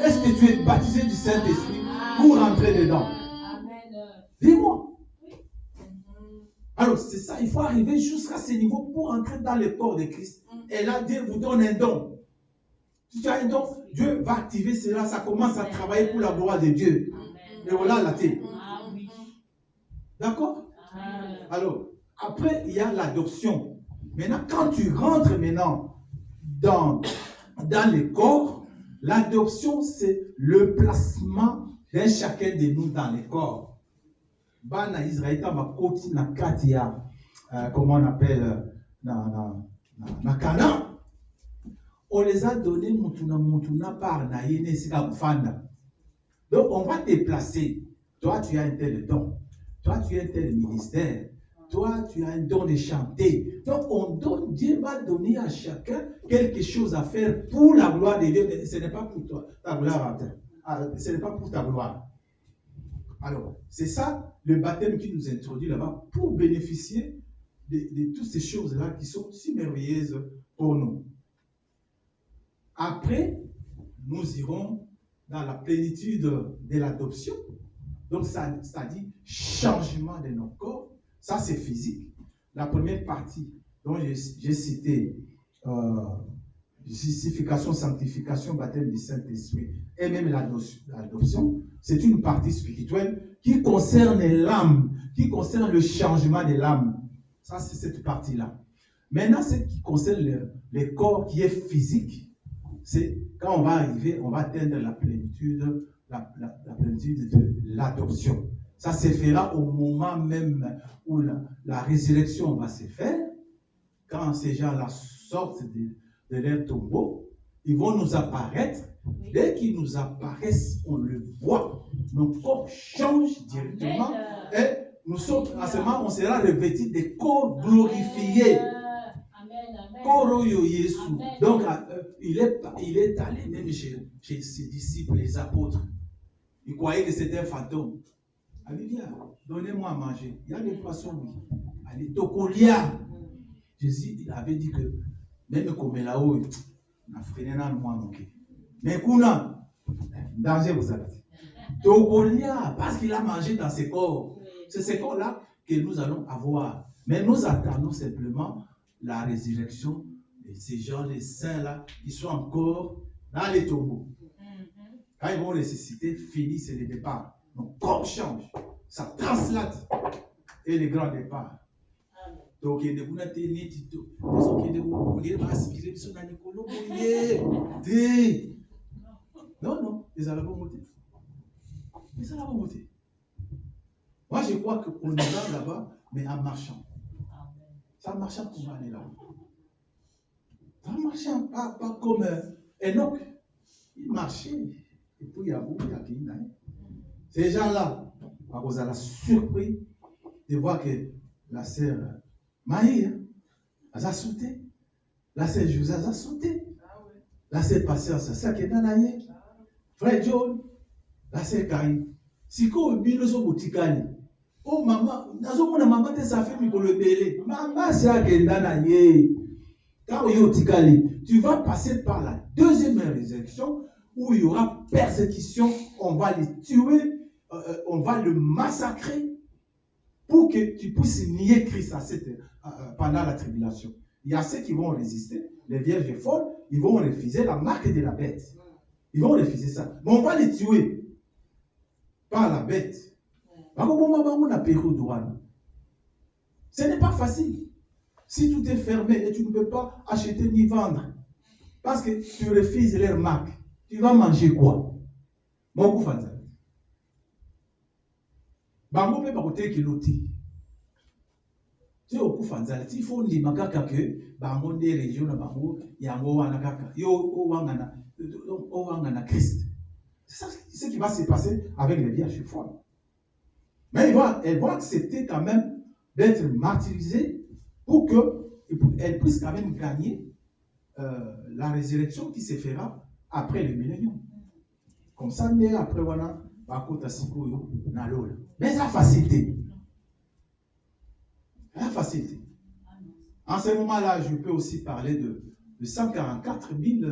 Est-ce que tu es baptisé du Saint-Esprit pour rentrer dedans? Dis-moi. Alors, c'est ça, il faut arriver jusqu'à ce niveau pour entrer dans le corps de Christ. Et là, Dieu vous donne un don. Si tu as un don, Dieu va activer cela, ça commence à travailler pour la gloire de Dieu. Et voilà la tête. D'accord? Alors, après, il y a l'adoption. Maintenant, quand tu rentres maintenant dans le corps, l'adoption, c'est le placement d'un chacun de nous dans le corps. Bana Israël, comment on appelle, na Canaan. On les a donnés mutuna par Naïne Sikafanda. Donc on va te placer. Toi tu as un tel don. Toi tu as un tel ministère. Toi tu as un don de chanter. Donc Dieu va donner à chacun quelque chose à faire pour la gloire de Dieu. Ce n'est pas pour toi, ta gloire. Ce n'est pas pour ta gloire. Alors, c'est ça le baptême qui nous introduit là-bas pour bénéficier de toutes ces choses-là qui sont si merveilleuses pour nous. Après, nous irons dans la plénitude de l'adoption. Donc, ça dit changement de nos corps. Ça, c'est physique. La première partie dont j'ai cité justification, sanctification, baptême du Saint-Esprit et même l'adoption, c'est une partie spirituelle qui concerne l'âme, qui concerne le changement de l'âme. Ça, c'est cette partie-là. Maintenant, ce qui concerne le corps qui est physique, c'est quand on va arriver, on va atteindre la plénitude de l'adoption. Ça se fera au moment même où la résurrection va se faire. Quand ces gens-là sortent de leur tombeau, ils vont nous apparaître. Dès qu'ils nous apparaissent, on le voit. Nos corps changent directement. Et nous sommes, à ce moment, on sera revêtis des corps glorifiés. Corps Yesu. Donc, il est allé même chez ses disciples, les apôtres. Il croyait que c'était un fantôme. Allez, viens, donnez-moi à manger. Il y a des poissons, oui. Allez, Tokolia. Jésus, il avait dit que même comme là-haut, on a freiné dans le mois manqué. Mais Kuna, danger vous avez dit. Tokolia, parce qu'il a mangé dans ses corps. C'est ces corps-là que nous allons avoir. Mais nous attendons simplement la résurrection de ces gens, les saints-là, qui sont encore dans les tombeaux. Quand ils vont ressusciter, fini, c'est le départ. Donc, corps change. Ça translate. Et le grand départ. Donc, il y a des gens qui non, ils allaient monter. Ils allaient monter. Moi, je crois qu'on ira là-bas, mais en marchant. C'est en marchant qu'on va aller là-bas. C'est en marchant, pas comme Enoch. Il marchait. Et puis, il y a beaucoup qui ces gens-là, à cause de la surprise de voir que la sœur Maï, elle a sauté. La sœur José, elle a sauté. La sœur Patience, c'est ça qui est dans la vie. Frère John, la sœur Karine. Si vous avez un botikani, oh maman, maman te sa fait le belé. Maman, c'est ça qui est dans la vie. Quand vous avez botikani, tu vas passer par la deuxième résurrection où il y aura persécution, on va les tuer. On va le massacrer pour que tu puisses nier Christ pendant la tribulation. Il y a ceux qui vont résister, les vierges folles, ils vont refuser la marque de la bête. Ils vont refuser ça. Mais on va les tuer par la bête. Ce n'est pas facile. Si tout est fermé et tu ne peux pas acheter ni vendre, parce que tu refuses leur marque, tu vas manger quoi? Mon Fanza. Bango pe bakote kiloti. Tu au kufanza ti fondi makaka ke bango de région na bango yango wana kaka yo o wangana Christ. C'est ça ce qui va se passer avec les vierges folles. Mais elles vont accepter quand même d'être martyrisées pour qu'elles puissent quand même gagner la résurrection qui se fera après le millénium. Comme ça, après wana bakota sikoyo na lola. Mais la facilité. La facilité. En ce moment-là, je peux aussi parler de 144 000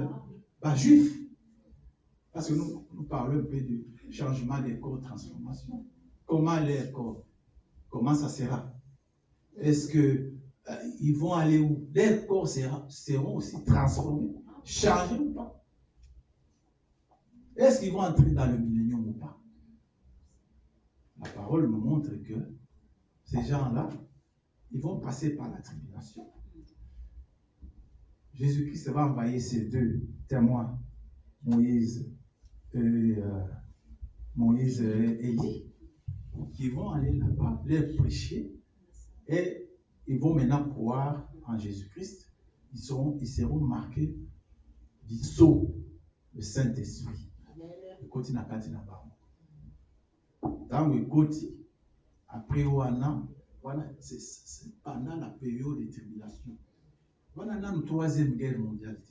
juifs. Parce que nous parlons un peu du changement des corps, transformation. Comment les corps, comment ça sera? Est-ce qu'ils vont aller où? Les corps seront aussi transformés, changés ou pas? Est-ce qu'ils vont entrer dans le millénium ou pas? La parole me montre que ces gens-là, ils vont passer par la tribulation. Jésus-Christ va envoyer ces deux témoins, Moïse et Élie, qui vont aller là-bas, leur prêcher, et ils vont maintenant croire en Jésus-Christ. Ils seront marqués du sceau, le Saint-Esprit. Côté na kati na ba. Tango côté après wana c'est pendant la période de tribulation. Wana dans la troisième guerre mondiale.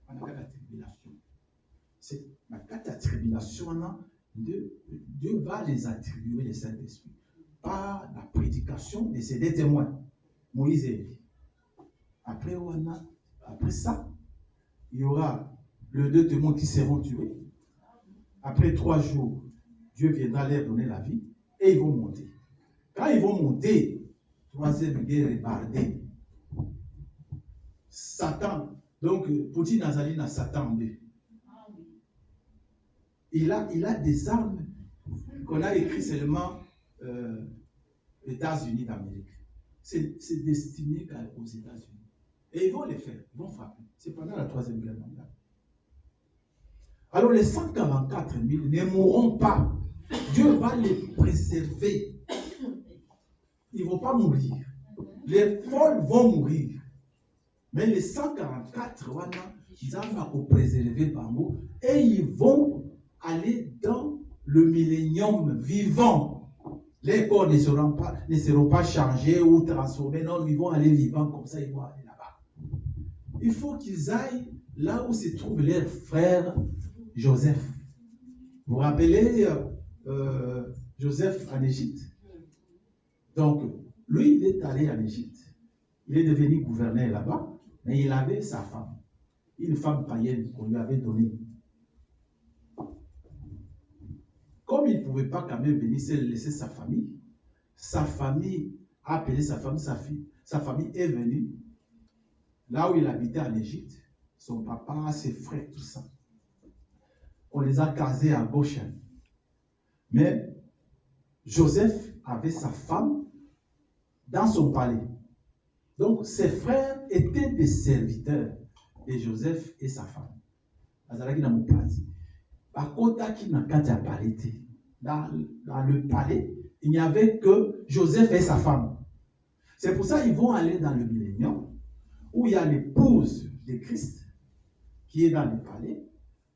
Wana la tribulation. C'est la tribulation là Dieu va les attribuer le Saint-Esprit par la prédication de ces deux témoins, Moïse et Élie. Après ça, il y aura les deux témoins qui seront tués. Après 3 jours, Dieu viendra leur donner la vie et ils vont monter. Quand ils vont monter, troisième guerre est bardée. Satan, donc Poutine Nazali n'a Satan en deux. Il a des armes qu'on a écrit seulement États-Unis d'Amérique. C'est destiné aux États-Unis. Et ils vont les faire, ils vont frapper. C'est pendant la troisième guerre mondiale. Alors les 144 000 ne mourront pas. Dieu va les préserver. Ils ne vont pas mourir. Les folles vont mourir. Mais les 144, ils vont préserver par nous et ils vont aller dans le millénium vivant. Les corps ne seront pas changés ou transformés. Non, ils vont aller vivants comme ça, ils vont aller là-bas. Il faut qu'ils aillent là où se trouve leur frère Joseph. Vous vous rappelez Joseph en Égypte? Donc, lui, il est allé en Égypte. Il est devenu gouverneur là-bas, mais il avait sa femme. Une femme païenne qu'on lui avait donnée. Comme il ne pouvait pas quand même venir laisser sa famille a appelé sa femme, sa famille est venue là où il habitait en Égypte. Son papa, ses frères, tout ça. On les a casés à Goshen. Mais Joseph avait sa femme dans son palais. Donc ses frères étaient des serviteurs de Joseph et sa femme. Dans le palais, il n'y avait que Joseph et sa femme. C'est pour ça qu'ils vont aller dans le millénium, où il y a l'épouse de Christ, qui est dans le palais,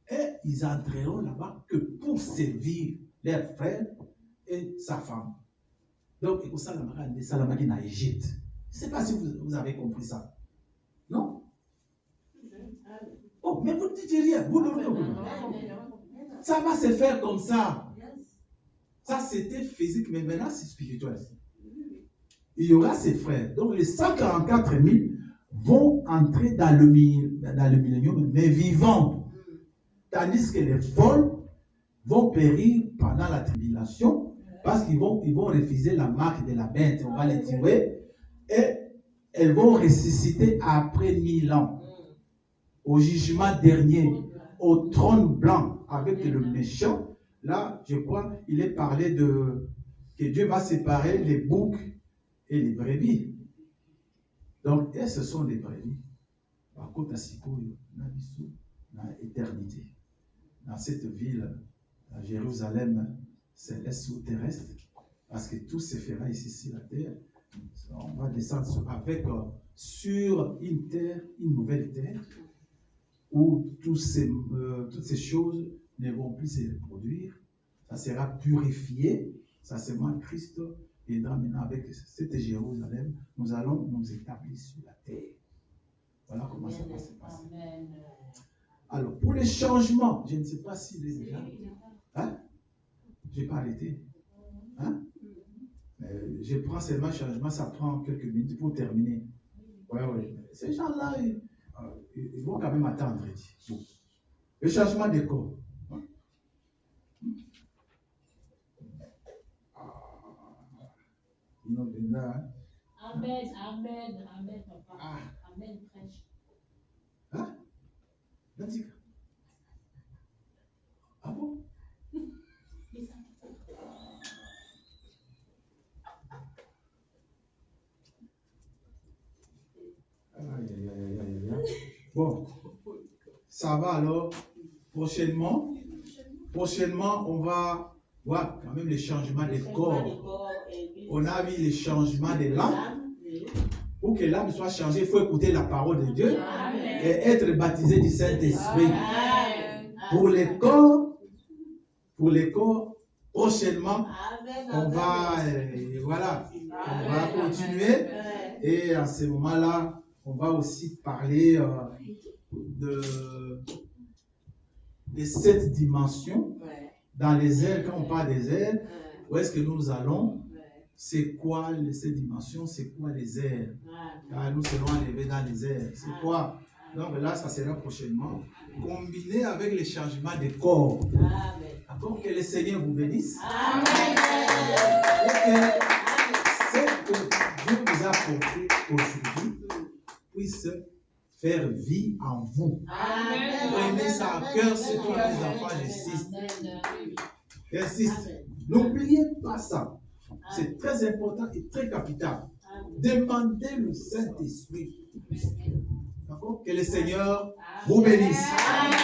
et ils entreront là-bas que pour servir leur frère et sa femme. Donc, il ça la en Égypte. Je ne sais pas si vous avez compris ça. Non? Oh, mais vous ne dites rien. Ça va se faire comme ça. Ça, c'était physique, mais maintenant, c'est spirituel. Il y aura ses frères. Donc, les 144 000 vont entrer dans le millénium, mais vivants. Tandis que les folles vont périr pendant la tribulation, parce qu'ils vont refuser la marque de la bête. On va les tuer. Et elles vont ressusciter après 1000 ans. Au jugement dernier, au trône blanc, avec le méchant. Là, je crois, il est parlé de que Dieu va séparer les boucs et les brebis. Donc, et ce sont les brebis. Par contre, dans l'éternité. Dans cette ville, à Jérusalem, céleste ou terrestre, parce que tout se fera ici sur la terre. On va descendre avec sur une terre, une nouvelle terre, où toutes ces choses ne vont plus se reproduire. Ça sera purifié. Ça sera Christ. Et maintenant, avec cette Jérusalem, nous allons nous établir sur la terre. Voilà comment ça va se passer. Alors, pour les changements, je ne sais pas s'il est déjà. Hein? Je n'ai pas arrêté. Hein? Je prends seulement le changement, ça prend quelques minutes pour terminer. Oui. Ces gens-là, ils vont quand même attendre. Bon. Le changement des corps. Hein? Amen, papa. Amen, prêche. Hein? Ah bon? Bon, ça va alors. Prochainement, on va voir quand même les changements des corps. On a vu les changements des l'âme. Pour que l'âme soit changée, il faut écouter la parole de Dieu. Amen. Et être baptisé du Saint-Esprit. Pour les corps, prochainement, on va continuer. Et à ce moment-là, on va aussi parler de cette dimension dans les airs. Quand on parle des airs, où est-ce que nous allons? C'est quoi ces dimensions? C'est quoi les airs? Car nous serons enlevés dans les airs. C'est quoi? Donc là, ça sera prochainement combiné avec les changements des corps. D'accord? Que le Seigneur vous bénisse. Amen. Et que ce que Dieu vous a porté aujourd'hui puisse faire vie en vous. Amen. Prenez ça à cœur, c'est tous les enfants, j'insiste. N'oubliez pas ça. C'est très important et très capital. Demandez le Saint-Esprit. D'accord? Que le Seigneur vous bénisse. Amen.